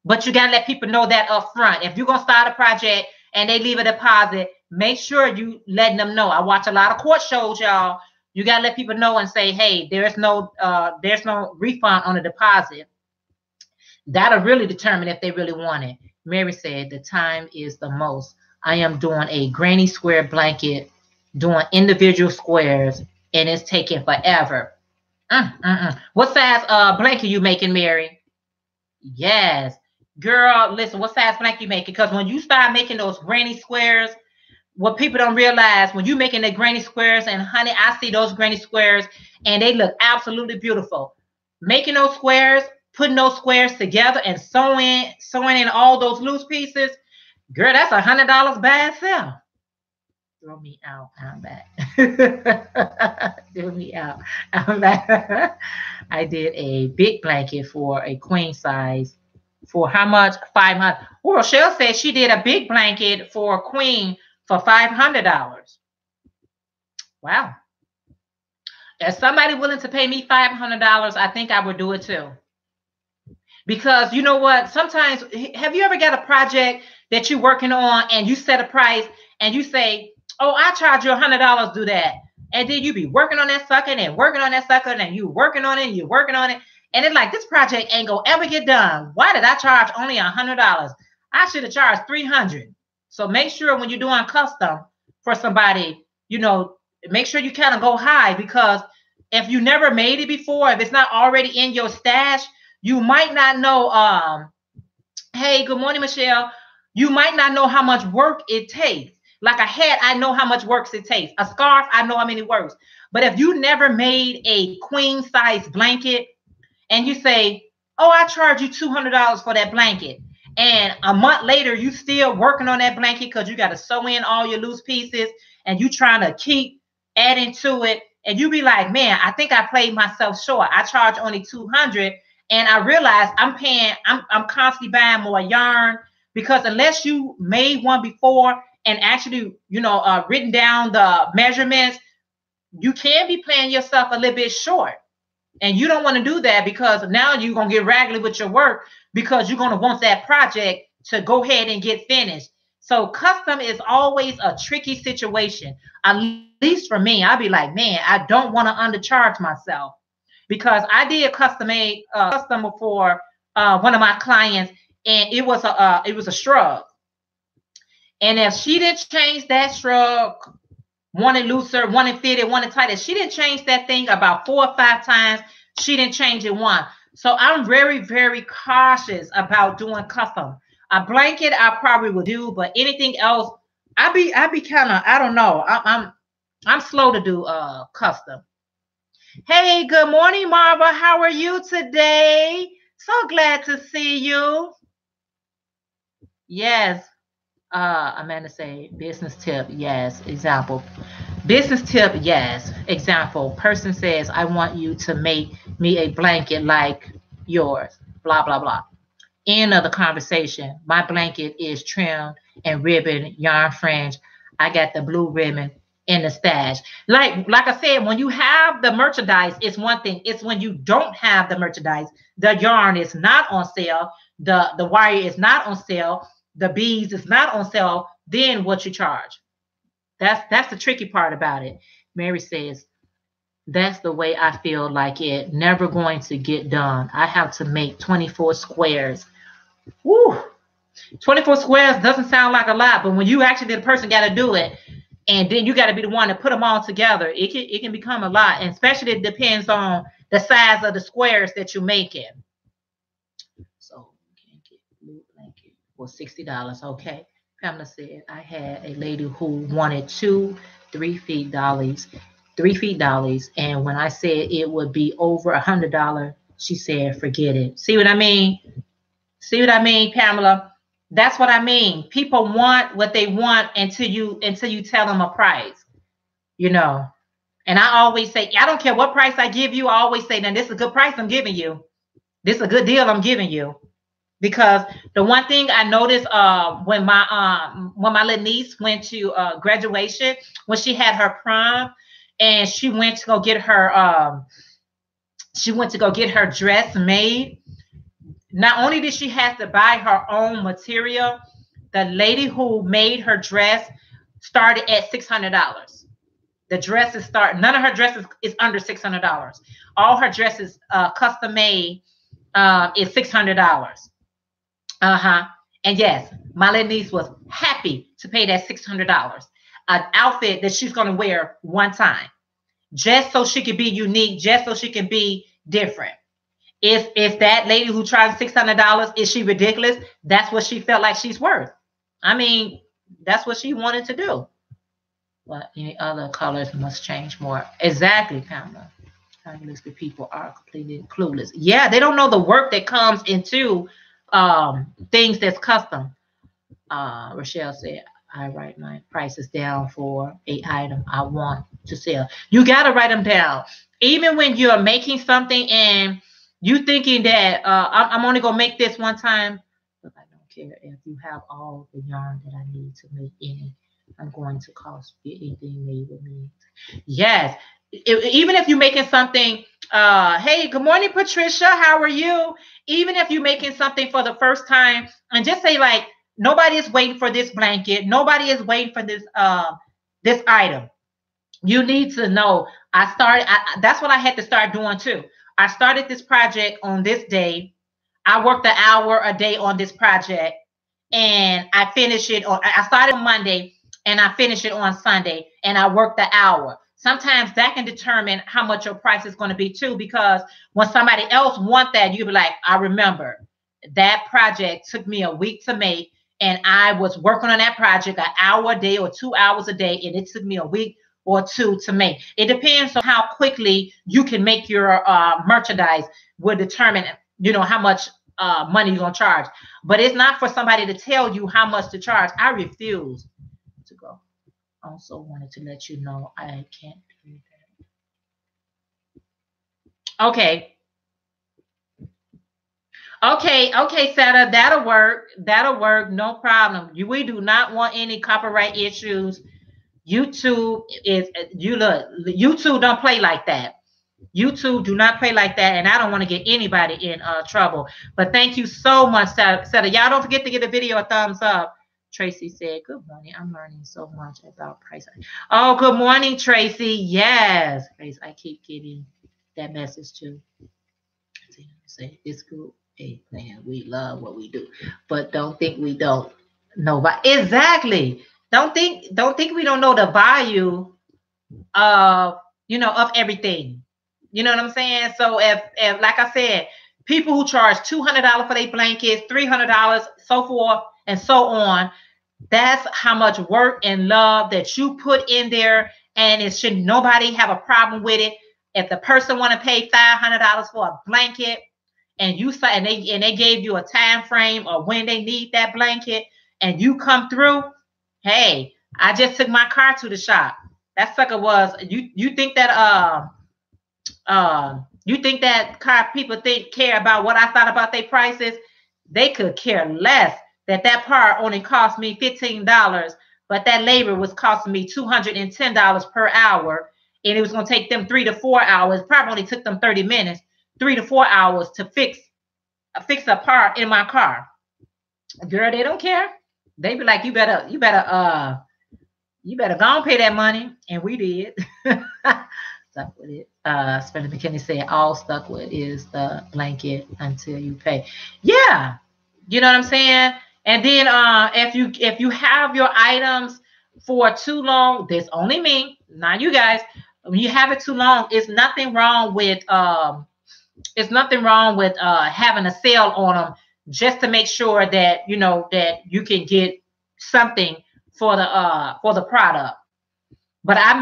But you got to let people know that up front. If you're going to start a project and they leave a deposit, make sure you letting them know. I watch a lot of court shows, y'all. You got to let people know and say, hey, there's no refund on the deposit. That'll really determine if they really want it. Mary said, the time is the most. I am doing a granny square blanket, doing individual squares, and it's taking forever. What size blanket you making, Mary? Yes. Girl, listen, what size blanket you making? Because when you start making those granny squares, what people don't realize, when you're making the granny squares, and honey, I see those granny squares, and they look absolutely beautiful. Making those squares, putting those squares together and sewing in all those loose pieces, girl, that's $100 by itself. Throw me out. I'm back. Throw me out. I'm back. I did a big blanket for a queen size. For how much? $500. Well, Rochelle said she did a big blanket for a queen for $500. Wow. If somebody willing to pay me $500, I think I would do it too. Because you know what? Sometimes, have you ever got a project that you're working on and you set a price and you say, oh, I charge you $100 to do that. And then you be working on that sucker and working on that sucker and you working on it and you're working on it. And it's like, this project ain't going to ever get done. Why did I charge only $100? I should have charged $300. So make sure when you're doing custom for somebody, you know, make sure you kind of go high, because if you never made it before, if it's not already in your stash, you might not know. Hey, good morning, Michelle. You might not know how much work it takes. Like a hat, I know how much work it takes. A scarf, I know how many works. But if you never made a queen size blanket and you say, oh, I charge you $200 for that blanket, And a month later, you still working on that blanket because you got to sew in all your loose pieces and you trying to keep adding to it. And you be like, man, I think I played myself short. I charge only $200. And I realize I'm constantly buying more yarn because unless you made one before and actually, written down the measurements, you can be playing yourself a little bit short. And you don't want to do that because now you're going to get raggedy with your work because you're going to want that project to go ahead and get finished. So custom is always a tricky situation. At least for me, I'd be like, man, I don't want to undercharge myself because I did custom for one of my clients, and it was a shrug. And if she didn't change that shrug, wanted looser, wanted fitted, wanted tighter, she didn't change that thing about 4 or 5 times. She didn't change it once. So I'm very, very cautious about doing custom. A blanket I probably would do, but anything else, I'd be kind of, I don't know. I'm slow to do custom. Hey, good morning, Marva. How are you today? So glad to see you. Yes. Amanda say business tip. Yes. Example. Business tip. Yes. Example. Person says, I want you to make me a blanket like yours. Blah, blah, blah. End of the conversation. My blanket is trimmed and ribbon, yarn fringe. I got the blue ribbon in the stash. Like I said, when you have the merchandise, it's one thing. It's when you don't have the merchandise, the yarn is not on sale, the wire is not on sale, the beads is not on sale, then what you charge. That's the tricky part about it. Mary says, that's the way I feel like it never going to get done. I have to make 24 squares. Woo! 24 squares doesn't sound like a lot, but when you actually the person got to do it, and then you got to be the one to put them all together, it can become a lot, and especially it depends on the size of the squares that you're making. So you can't get blue blanket for $60. Okay. Pamela said, I had a lady who wanted 2 3-feet dollies, 3-feet dollies, and when I said it would be over $100, she said, forget it. See what I mean? See what I mean, Pamela? That's what I mean. People want what they want until you tell them a price, And I always say, I don't care what price I give you. I always say, now this is a good price I'm giving you. This is a good deal I'm giving you. Because the one thing I noticed when my little niece went to graduation, when she had her prom, and she went to go get her dress made. Not only did she have to buy her own material, the lady who made her dress started at $600. The dresses start, none of her dresses is under $600. All her dresses custom made is $600. And yes, my little niece was happy to pay that $600. An outfit that she's going to wear one time, just so she could be unique, just so she can be different. If that lady who tried $600, is she ridiculous? That's what she felt like she's worth. I mean, that's what she wanted to do. But any other colors must change more. Exactly, Pamela. The people are completely clueless. Yeah, they don't know the work that comes into things that's custom. Rochelle said, I write my prices down for an item I want to sell. You got to write them down. Even when you're making something and you thinking that I'm only going to make this one time. Look, I don't care if you have all the yarn that I need to make any. I'm going to cost anything made with me. Yes. Even if you're making something, hey, good morning, Patricia. How are you? Even if you're making something for the first time, and just say like, nobody is waiting for this blanket. Nobody is waiting for this this item. You need to know. That's what I had to start doing too. I started this project on this day. I worked an hour a day on this project, and I finished it on. I started on Monday, and I finished it on Sunday, and I worked the hour. Sometimes that can determine how much your price is going to be too, because when somebody else wants that, you'll be like, I remember that project took me a week to make, and I was working on that project an hour a day or 2 hours a day, and it took me a week or 2 to make. It depends on how quickly you can make your merchandise will determine, how much money you're gonna charge. But it's not for somebody to tell you how much to charge. I refuse to go. Also wanted to let you know I can't do that. Okay. Okay, Seta, that'll work. That'll work. No problem. We do not want any copyright issues. YouTube YouTube don't play like that. YouTube do not play like that, and I don't want to get anybody in trouble. But thank you so much, Seta. Y'all don't forget to give the video a thumbs up. Tracy said, "Good morning. I'm learning so much about price." Oh, good morning, Tracy. Yes, I keep getting that message too. Say this group, hey man, we love what we do, but don't think we don't know. But exactly, don't think we don't know the value of of everything. You know what I'm saying? So if like I said, people who charge $200 for their blankets, $300, so forth and so on, that's how much work and love that you put in there, and it should nobody have a problem with it. If the person want to pay $500 for a blanket, and you say and they gave you a time frame or when they need that blanket, and you come through, hey, I just took my car to the shop. That sucker was you think that car people care about what I thought about their prices? They could care less that part only cost me $15, but that labor was costing me $210 per hour, and it was going to take them 3 to 4 hours. Probably only took them 30 minutes, 3 to 4 hours to fix a part in my car. Girl, they don't care. They be like, you better go and pay that money, and we did. Stuck with it. Spencer McKinney said, all stuck with is the blanket until you pay. Yeah, you know what I'm saying. And then if you have your items for too long, that's only me, not you guys. When you have it too long, it's nothing wrong with having a sale on them, just to make sure that that you can get something for the product. But I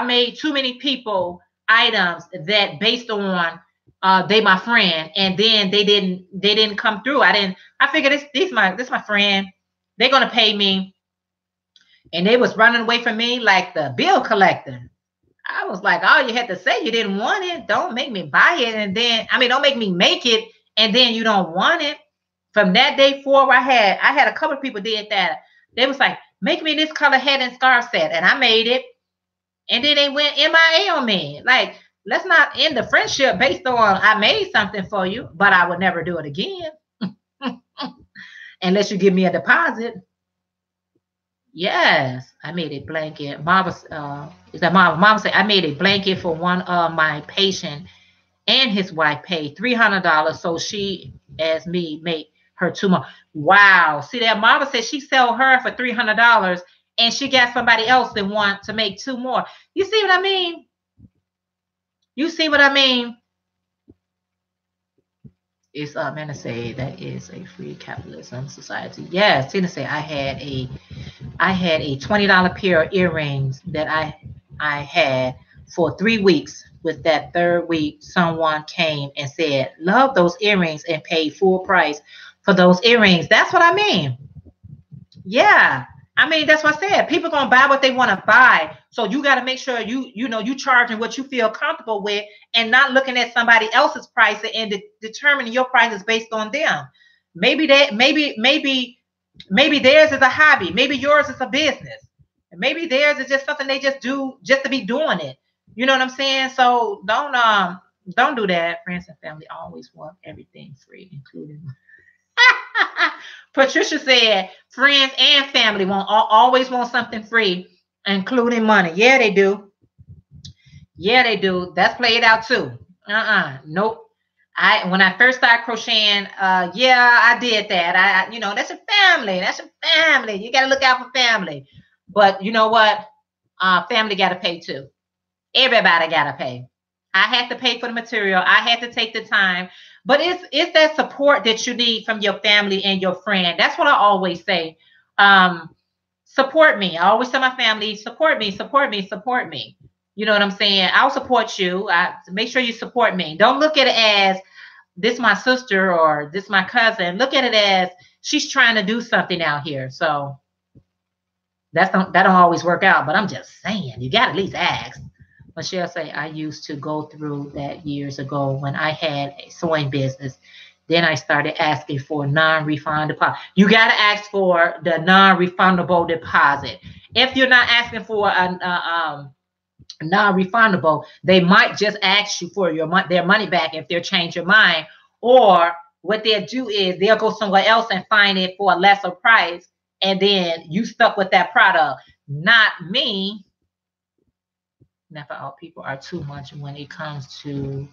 made too many people items that based on they my friend, and then they didn't come through. I figured this my friend, they're gonna pay me, and they was running away from me like the bill collector. I was like, all you had to say you didn't want it. Don't make me buy it, and then don't make me make it, and then you don't want it. From that day forward, I had a couple of people did that. They was like, make me this color head and scarf set, and I made it, and then they went MIA on me. Like, let's not end the friendship based on I made something for you, but I would never do it again unless you give me a deposit. Yes, I made a blanket. Mama said I made a blanket for one of my patient, and his wife paid $300, so she asked me make her 2 more. Wow, see that? Mama said she sell her for $300, and she got somebody else that want to make 2 more. You see what I mean? You see what I mean? It's Amanda say that is a free capitalism society. Yes, Tina say I had a $20 pair of earrings that I had for 3 weeks. With that 3rd week, someone came and said, love those earrings, and paid full price for those earrings. That's what I mean. Yeah. I mean, that's what I said. People gonna buy what they want to buy. So you got to make sure you charging what you feel comfortable with, and not looking at somebody else's price and determining your prices based on them. Maybe theirs is a hobby. Maybe yours is a business. And maybe theirs is just something they just do just to be doing it. You know what I'm saying? So don't do that. Friends and family always want everything free, including. Patricia said friends and family always want something free, including money. Yeah, they do. Yeah, they do. That's played out too. Nope. When I first started crocheting, yeah, I did that. That's your family. That's your family. You got to look out for family. But you know what? Family got to pay too. Everybody got to pay. I had to pay for the material. I had to take the time. But it's that support that you need from your family and your friend. That's what I always say. Support me. I always tell my family, support me, support me, support me. You know what I'm saying? I'll support you. Make sure you support me. Don't look at it as this my sister or this my cousin. Look at it as she's trying to do something out here. So that don't always work out, but I'm just saying, you got to at least ask. Michelle say, I used to go through that years ago when I had a sewing business. Then I started asking for non-refundable deposit. You got to ask for the non-refundable deposit. If you're not asking for a non-refundable, they might just ask you for their money back if they'll change your mind. Or what they'll do is they'll go somewhere else and find it for a lesser price, and then you stuck with that product. Not me. Never all people are too much when it comes to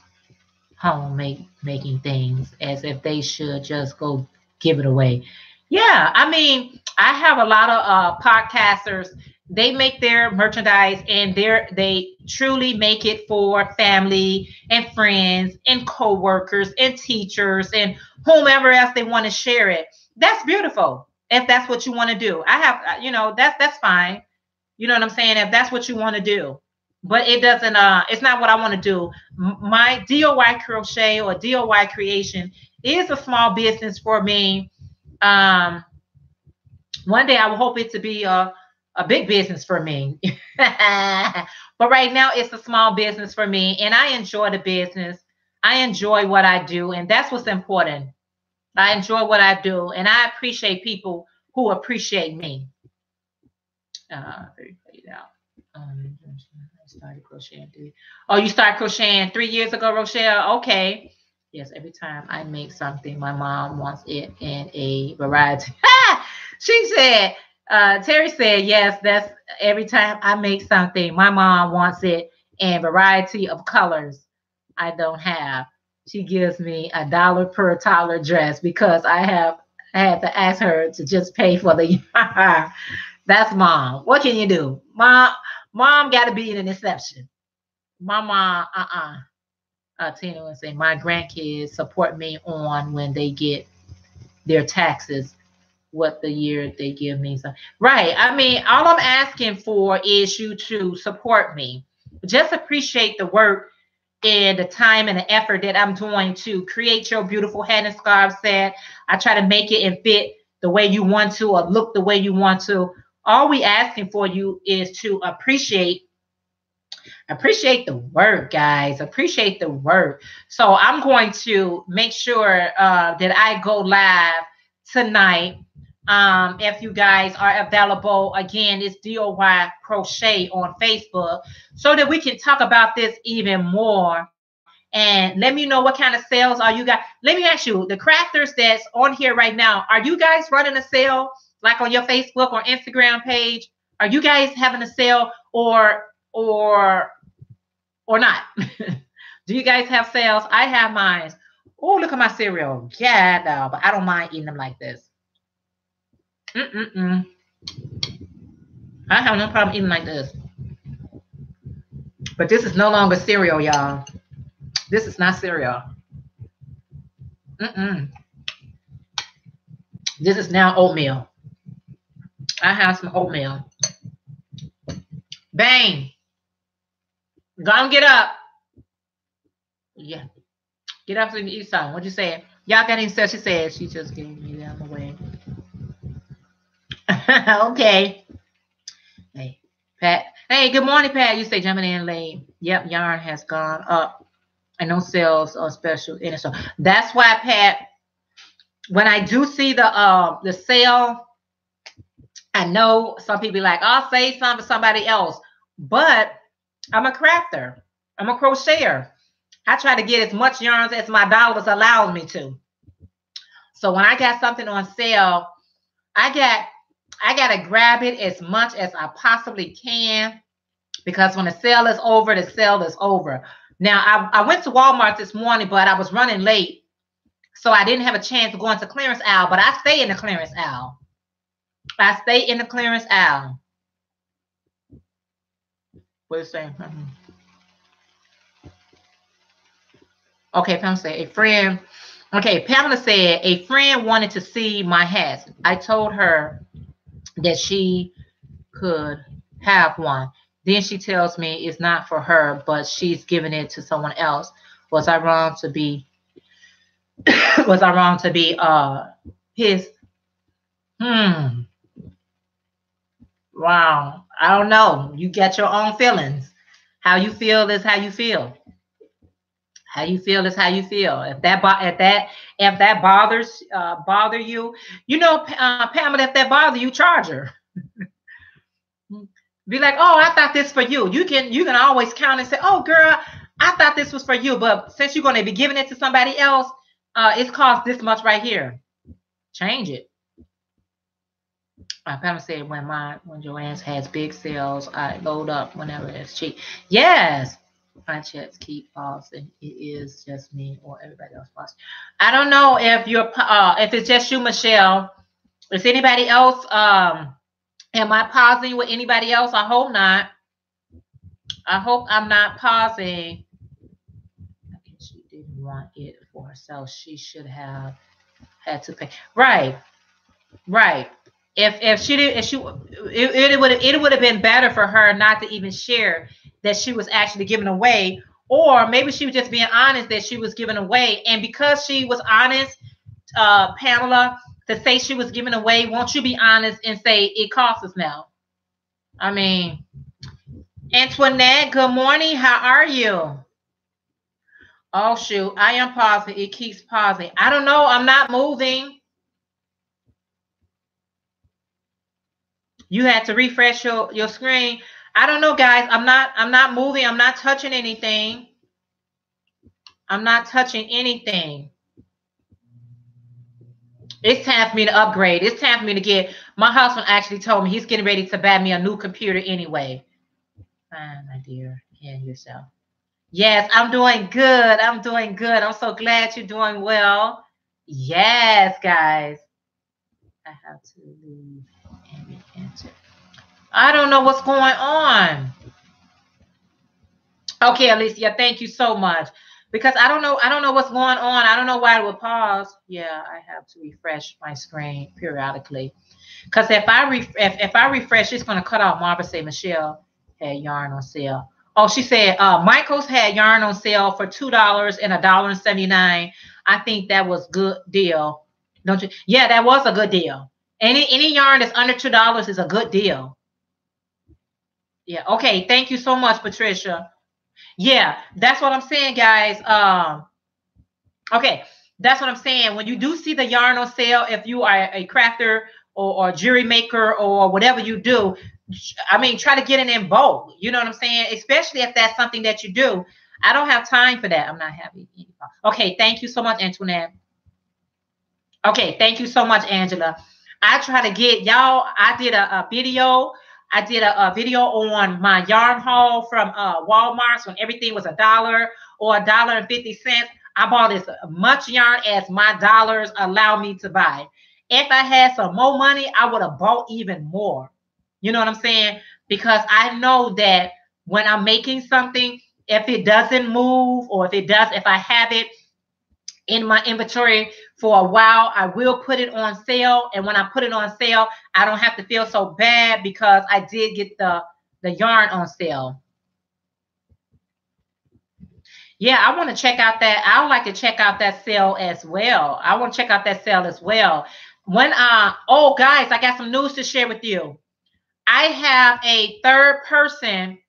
making things, as if they should just go give it away. Yeah, I mean, I have a lot of podcasters. They make their merchandise and they truly make it for family and friends and co-workers and teachers and whomever else they want to share it. That's beautiful. If that's what you want to do, I have, that's fine. You know what I'm saying? If that's what you want to do, but it doesn't, it's not what I want to do. My DIY crochet or DIY creation is a small business for me. One day I will hope it to be a big business for me. But right now it's a small business for me, and I enjoy the business. I enjoy what I do, and that's what's important. I enjoy what I do, and I appreciate people who appreciate me. I started crocheting. Oh, you started crocheting 3 years ago, Rochelle? Okay. Yes, every time I make something, my mom wants it in a variety. She said, Terry said, yes, that's every time I make something, my mom wants it in variety of colors I don't have. She gives me $1 per toddler dress because I had to ask her to just pay for the That's mom. What can you do? Mom got to be an exception. My mom, Tina would say, my grandkids support me on when they get their taxes, what the year they give me. So, right. I mean, all I'm asking for is you to support me. Just appreciate the work and the time and the effort that I'm doing to create your beautiful hat and scarf set. I try to make it and fit the way you want to or look the way you want to. All we asking for you is to appreciate the work, guys. Appreciate the work. So I'm going to make sure that I go live tonight. If you guys are available, again, it's DIY Crochet on Facebook, so that we can talk about this even more. And let me know what kind of sales are you guys. Let me ask you, the crafters that's on here right now, are you guys running a sale like on your Facebook or Instagram page? Are you guys having a sale or not? Do you guys have sales? I have mine. Oh, look at my cereal. Yeah, no, but I don't mind eating them like this. I have no problem eating like this. But this is no longer cereal, y'all. This is not cereal. This is now oatmeal. I have some oatmeal. Bang. Go and get up. Yeah. Get up so you can eat something. What'd you say? Y'all got any stuff? She said she just gave me that away. Okay. Hey, Pat. Hey, good morning, Pat. You say jumping in late. Yep, yarn has gone up. And no sales or special in it. So that's why, Pat, when I do see the sale, I know some people be like, I'll say something to somebody else. But I'm a crafter. I'm a crocheter. I try to get as much yarns as my dollars allows me to. So when I got something on sale, I gotta grab it as much as I possibly can, because when the sale is over, the sale is over. Now, I went to Walmart this morning, but I was running late, so I didn't have a chance to go into clearance aisle, but I stay in the clearance aisle. I stay in the clearance aisle. What is it saying? Okay, Pamela said, a friend. Okay, Pamela said, a friend wanted to see my hats. I told her that she could have one. Then she tells me it's not for her, but she's giving it to someone else. Was I wrong to be Was I wrong to be his? Wow. I don't know. You get your own feelings. How you feel is how you feel. How you feel is how you feel. If that bothers bother you, you know, Pamela, if that bother you, charge her. Be like, oh, I thought this for you. You can always count and say, oh, girl, I thought this was for you, but since you're going to be giving it to somebody else, it's cost this much right here. Change it. I kind of said when Joanne's has big sales, I load up whenever it's cheap. Yes, my checks keep pausing. It is just me or everybody else pausing. I don't know if it's just you, Michelle. Is anybody else? Am I pausing with anybody else? I hope not. I hope I'm not pausing. She didn't want it for herself. She should have had to pay. Right. Right. If she did, if she it would have been better for her not to even share that she was actually giving away, or maybe she was just being honest that she was giving away, and because she was honest, Pamela, to say she was giving away, won't you be honest and say it costs us now? I mean, Antoinette, good morning. How are you? Oh shoot, I am pausing. It keeps pausing. I don't know. I'm not moving. You had to refresh your screen. I don't know, guys. I'm not moving. I'm not touching anything. I'm not touching anything. It's time for me to upgrade. It's time for me to get. My husband actually told me he's getting ready to buy me a new computer anyway. Fine, my dear. And yourself. Yes, I'm doing good. I'm doing good. I'm so glad you're doing well. Yes, guys. I have to leave and re-enter. I don't know what's going on. Okay, Alicia, thank you so much. Because I don't know what's going on. I don't know why it would pause. Yeah, I have to refresh my screen periodically. Because if I refresh, it's gonna cut off. Marva say Michelle had yarn on sale. Oh, she said Michael's had yarn on sale for $2 and $1.79. I think that was good deal. Don't you? Yeah, that was a good deal. Any yarn that's under $2 is a good deal. Yeah. Okay. Thank you so much, Patricia. Yeah, that's what I'm saying, guys. Okay, that's what I'm saying. When you do see the yarn on sale, if you are a crafter or jewelry maker or whatever you do, I mean, try to get it in bulk. You know what I'm saying? Especially if that's something that you do. I don't have time for that. I'm not happy. Okay, thank you so much, Antoinette. Okay, thank you so much, Angela. I try to get y'all. I did a video. I did a video on my yarn haul from Walmart when everything was $1 or $1.50. I bought as much yarn as my dollars allow me to buy. If I had some more money, I would have bought even more. You know what I'm saying? Because I know that when I'm making something, if it doesn't move or if I have it in my inventory for a while, I will put it on sale. And when I put it on sale, I don't have to feel so bad because I did get the yarn on sale. Yeah, I want to check out that. I would like to check out that sale as well. I want to check out that sale as well. Oh guys, I got some news to share with you. I have a third person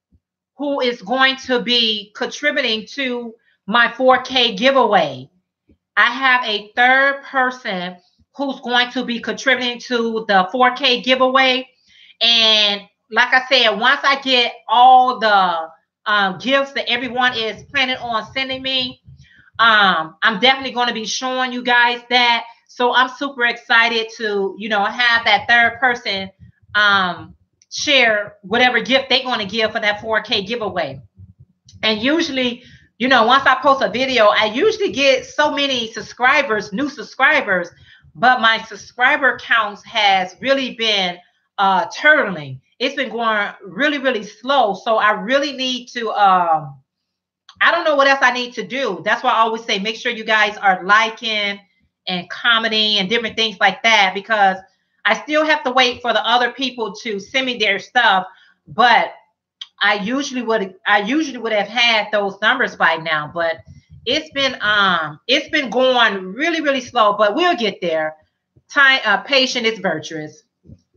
who is going to be contributing to my 4K giveaway. I have a third person who's going to be contributing to the 4K giveaway. And like I said, once I get all the gifts that everyone is planning on sending me, I'm definitely going to be showing you guys that. So I'm super excited to, have that third person share whatever gift they're going to give for that 4K giveaway. And usually, once I post a video, I usually get so many subscribers, new subscribers, but my subscriber counts has really been turtling. It's been going really, really slow. So I really need to, I don't know what else I need to do. That's why I always say, make sure you guys are liking and commenting and different things like that, because I still have to wait for the other people to send me their stuff. But I usually would have had those numbers by now, but it's been going really, really slow, but we'll get there. Time, patient is virtuous.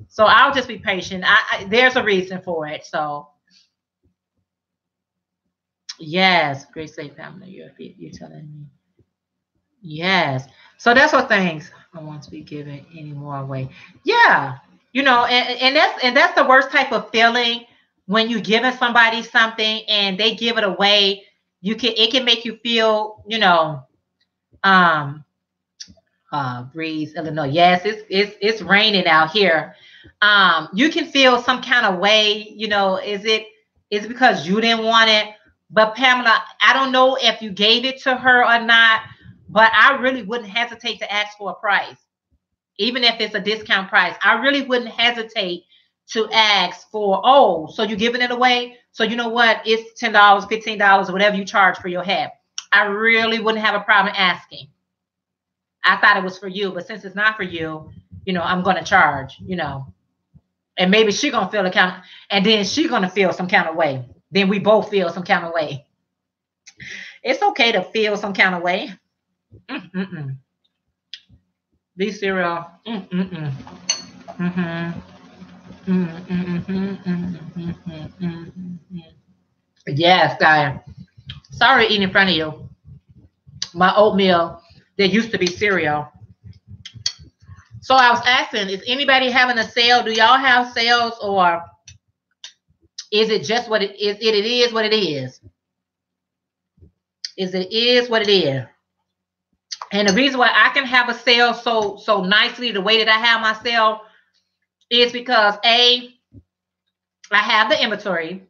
So I'll just be patient. There's a reason for it. So yes, Great State Family, you're telling me. Yes. So that's what things I want to be given any more away. Yeah. And that's the worst type of feeling when you're giving somebody something and they give it away. It can make you feel, um Breeze, Illinois. Yes, it's raining out here. You can feel some kind of way, is it because you didn't want it? But Pamela, I don't know if you gave it to her or not, but I really wouldn't hesitate to ask for a price, even if it's a discount price. I really wouldn't hesitate to ask for, oh, so you're giving it away? So you know what? It's $10, $15, or whatever you charge for your hat. I really wouldn't have a problem asking. I thought it was for you, but since it's not for you, I'm going to charge, and maybe she going to feel and then she going to feel some kind of way. Then we both feel some kind of way. It's okay to feel some kind of way. Be cereal. Yes, guy. Sorry eating in front of you. My oatmeal, there used to be cereal. So I was asking, is anybody having a sale? Do y'all have sales, or is it just what it is? It is what it is. It is what it is. And the reason why I can have a sale so nicely the way that I have my sale is because A, I have the inventory.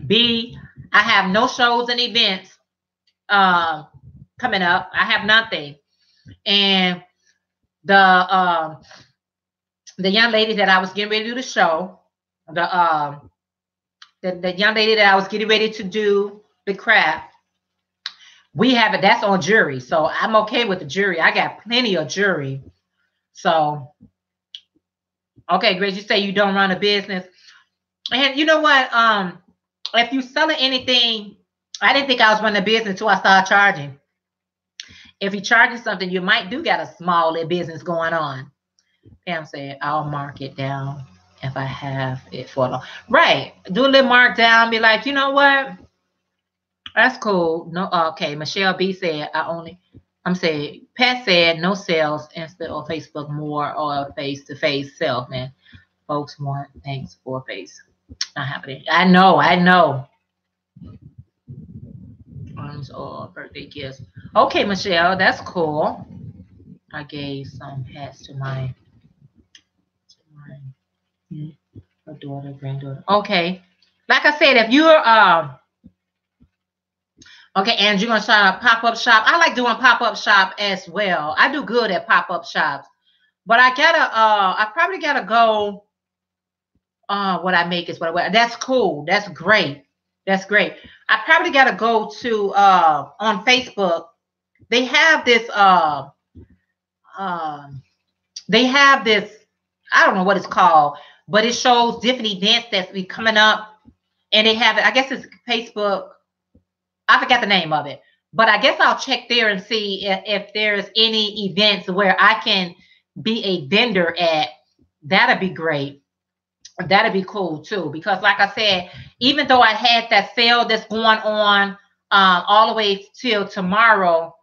B, I have no shows and events coming up. I have nothing. And the young lady that I was getting ready to do the show, the young lady that I was getting ready to do the craft, we have it. That's on jewelry, so I'm okay with the jewelry. I got plenty of jewelry. So, okay, Grace, you say you don't run a business, and you know what? If you selling anything, I didn't think I was running a business until I started charging. If you're charging something, you might do got a small little business going on. Pam said, I'll mark it down if I have it for long. Right. Do a little markdown. Be like, you know what? That's cool. No, okay. Michelle B said, I'm saying, Pat said, no sales, Insta or Facebook, more or face-to-face sales, man. Folks want things for face. Not happening. I know. Arms or birthday gifts. Okay, Michelle, that's cool. I gave some hats to my daughter, granddaughter. Okay. Like I said, if you're okay, and you're gonna start a pop-up shop. I like doing pop-up shop as well. I do good at pop-up shops. But I probably gotta go. What I make is what I wear. That's cool. That's great. That's great. I probably gotta go to on Facebook. They have this I don't know what it's called, but it shows different events that's be coming up, and they have it. I guess it's Facebook. I forgot the name of it, but I guess I'll check there and see if there's any events where I can be a vendor at. That'd be great. That'd be cool too, because like I said, even though I had that sale that's going on all the way till tomorrow,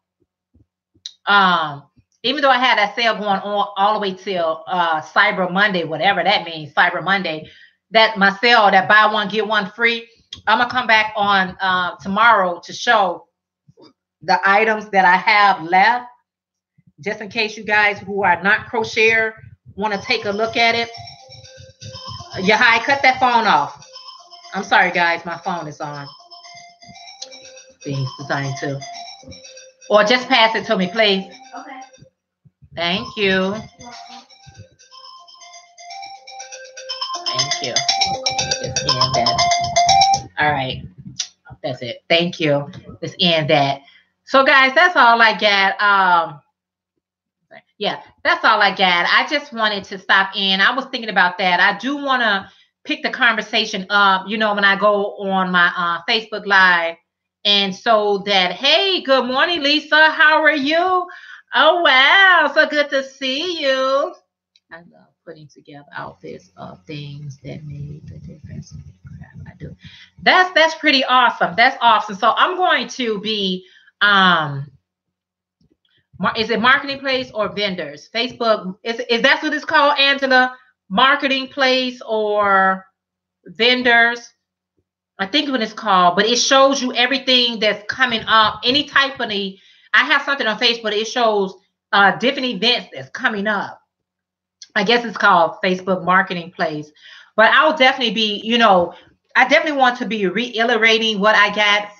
even though I had that sale going on all the way till Cyber Monday, whatever that means, Cyber Monday, that my sale, that buy one, get one free, I'm going to come back on tomorrow to show the items that I have left, just in case you guys who are not crocheter want to take a look at it. Yahai, cut that phone off. I'm sorry, guys. My phone is on. Things designed to. Or just pass it to me, please. Okay. Thank you. Thank you. Just end that. All right. That's it. Thank you. Let's end that. So, guys, that's all I got. Yeah, that's all I got. I just wanted to stop in. I was thinking about that. I do want to pick the conversation up, when I go on my Facebook Live And so that, hey, good morning, Lisa. How are you? Oh, wow. So good to see you. I love putting together outfits of things that made the difference. I do. That's pretty awesome. That's awesome. So I'm going to be is it marketing place or vendors? Facebook is that what it's called, Angela? Marketing place or vendors? I think what it's called, but it shows you everything that's coming up. Any type of I have something on Facebook. It shows different events that's coming up. I guess it's called Facebook Marketing Place. But I'll definitely be, I definitely want to be reiterating what I got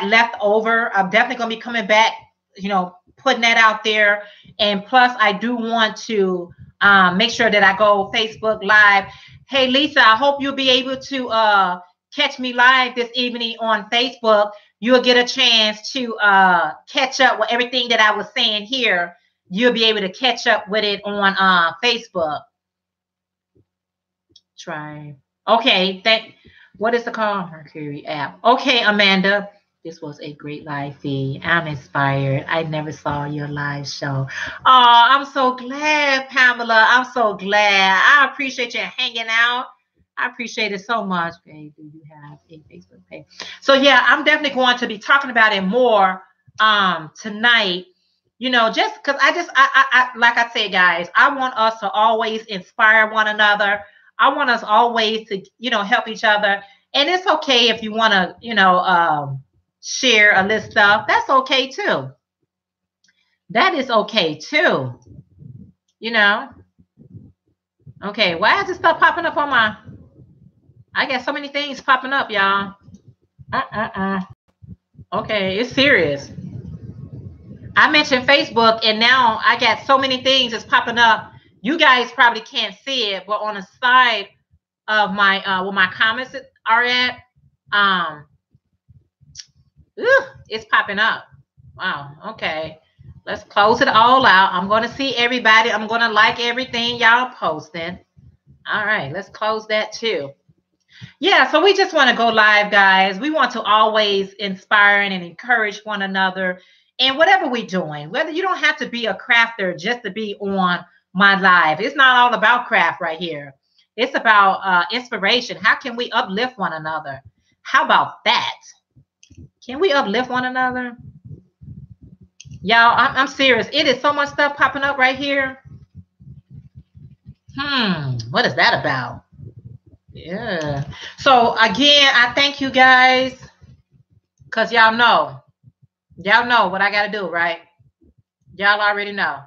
left over. I'm definitely going to be coming back, putting that out there. And plus, I do want to make sure that I go Facebook Live. Hey, Lisa, I hope you'll be able to catch me live this evening on Facebook. You'll get a chance to catch up with everything that I was saying here. You'll be able to catch up with it on Facebook. Try. Okay. What is the call? Mercury app. Okay, Amanda. This was a great live feed. I'm inspired. I never saw your live show. Oh, I'm so glad, Pamela. I'm so glad. I appreciate you hanging out. I appreciate it so much. Okay, do you have a Facebook page? So yeah, I'm definitely going to be talking about it more tonight. Just because I like I said, guys, I want us to always inspire one another. I want us always to, help each other. And it's okay if you want to, share a list stuff. That's okay too. That is okay too. Okay, why has this stuff popping up on my? I got so many things popping up, y'all. Okay, it's serious. I mentioned Facebook, and now I got so many things that's popping up. You guys probably can't see it, but on the side of my where my comments are at, it's popping up. Wow. Okay. Let's close it all out. I'm going to see everybody. I'm going to like everything y'all posting. All right. Let's close that too. Yeah. So we just want to go live, guys. We want to always inspire and encourage one another. And whatever we're doing, whether you don't have to be a crafter just to be on my live. It's not all about craft right here. It's about inspiration. How can we uplift one another? How about that? Can we uplift one another? Y'all, I'm serious. It is so much stuff popping up right here. What is that about? Yeah. So again, I thank you guys because y'all know what I got to do, right? Y'all already know.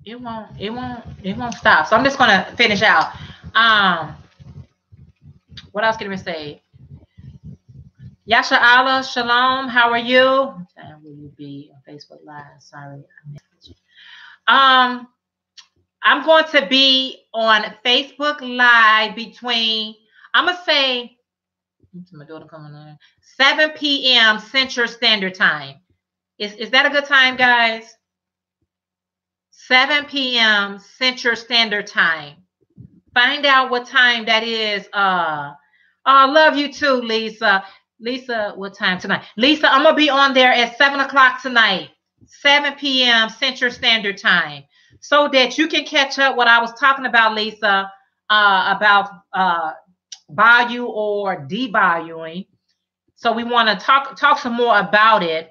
It won't stop. So I'm just gonna finish out. What else can we say? Yasha Allah, shalom. How are you? What time will you be on Facebook Live? Sorry, I missed you. I'm going to be on Facebook Live between, I'm gonna say, my daughter coming on 7 p.m. Central Standard Time. Is that a good time, guys? 7 p.m. Central Standard Time. Find out what time that is. I love you too, Lisa. Lisa, what time tonight? Lisa, I'm going to be on there at 7 o'clock tonight, 7 p.m. Central Standard Time, so that you can catch up what I was talking about, Lisa, about value or devaluing. So we want to talk some more about it.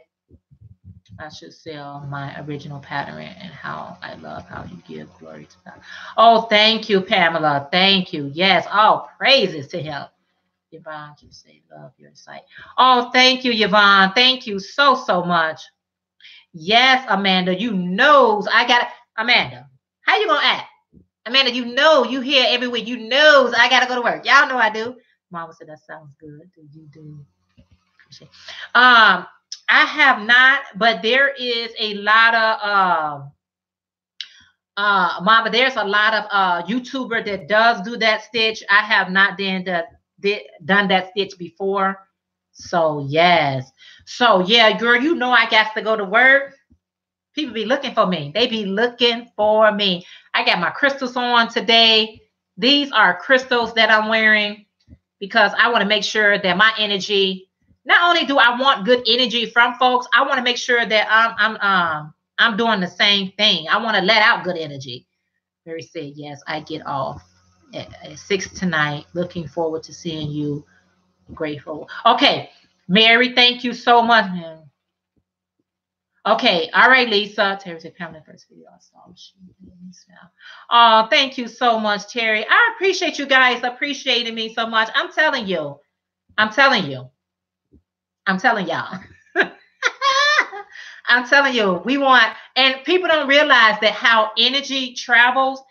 I should sell my original pattern and how I love how you give glory to God. Oh, thank you, Pamela. Thank you. Yes, all praises to him. Yvonne, you say love your site. Oh, thank you, Yvonne. Thank you so much. Yes, Amanda, I got it. Amanda, how you gonna act? Amanda, you here every week. I gotta go to work. Y'all know I do. Mama said that sounds good. Do you do? I have not, but there is a lot of Mama, there's a lot of YouTuber that does do that stitch. I have not done that stitch before. So yes. So yeah, girl, I got to go to work. People be looking for me. They be looking for me. I got my crystals on today. These are crystals that I'm wearing because I want to make sure that my energy, not only do I want good energy from folks, I want to make sure that I'm doing the same thing. I want to let out good energy. Mary said, yes, I get off at 6 tonight. Looking forward to seeing you. Grateful. Okay, Mary, thank you so much. Okay, all right, Lisa. Terry said, Pamela, first video I saw. Oh, thank you so much, Terry. I appreciate you guys appreciating me so much. I'm telling you. I'm telling you. I'm telling y'all. I'm telling you, we want, and people don't realize that how energy travels.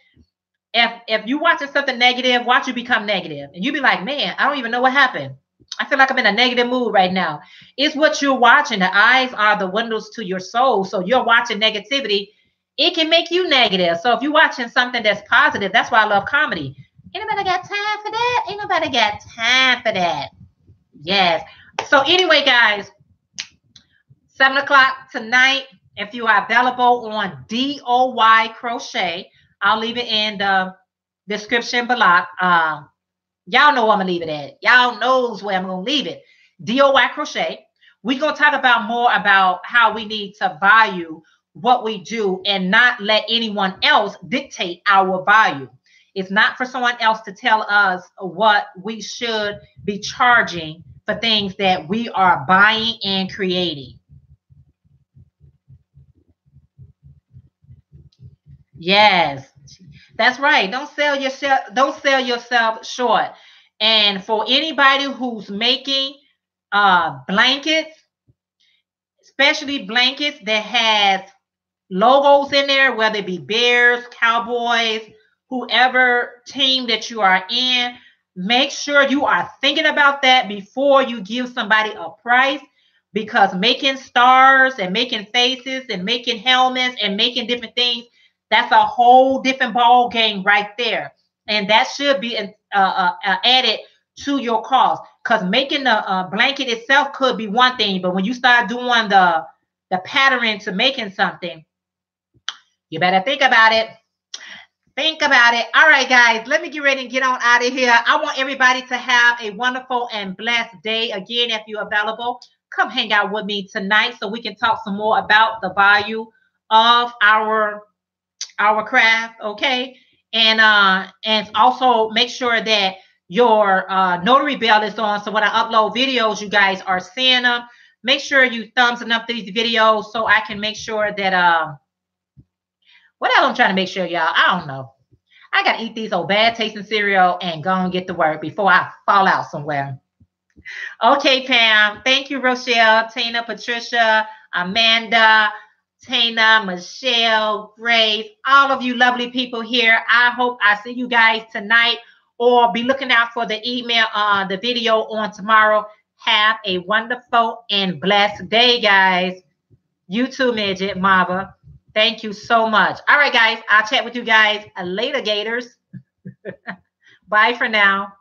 If you watching something negative, watch you become negative. And you be like, man, I don't even know what happened. I feel like I'm in a negative mood right now. It's what you're watching. The eyes are the windows to your soul. So you're watching negativity. It can make you negative. So if you're watching something that's positive, that's why I love comedy. Ain't nobody got time for that. Ain't nobody got time for that. Yes. So anyway, guys, 7 o'clock tonight, if you are available on DOY Crochet, I'll leave it in the description below. Y'all know where I'm going to leave it at. Y'all knows where I'm going to leave it. DOY Crochet. We're going to talk about more about how we need to value what we do and not let anyone else dictate our value. It's not for someone else to tell us what we should be charging for things that we are buying and creating. Yes, that's right. Don't sell yourself short. And for anybody who's making blankets, especially blankets that has logos in there, whether it be Bears, Cowboys, whoever team that you are in, make sure you are thinking about that before you give somebody a price, because making stars and making faces and making helmets and making different things, that's a whole different ball game right there. And that should be added to your cost, because making the blanket itself could be one thing, but when you start doing the pattern to making something, you better think about it. Think about it. All right, guys, let me get ready and get on out of here. I want everybody to have a wonderful and blessed day. Again, if you're available, come hang out with me tonight so we can talk some more about the value of our craft, okay? And also make sure that your notary bell is on, so when I upload videos, you guys are seeing them. Make sure you thumbs up these videos so I can make sure that what else I'm trying to make sure, y'all? I don't know. I got to eat these old bad tasting cereal and go and get to work before I fall out somewhere. Okay, Pam. Thank you, Rochelle, Tina, Patricia, Amanda, Tina, Michelle, Grace, all of you lovely people here. I hope I see you guys tonight, or be looking out for the email, the video on tomorrow. Have a wonderful and blessed day, guys. You too, Midget, Marva. Thank you so much. All right, guys. I'll chat with you guys later, Gators. Bye for now.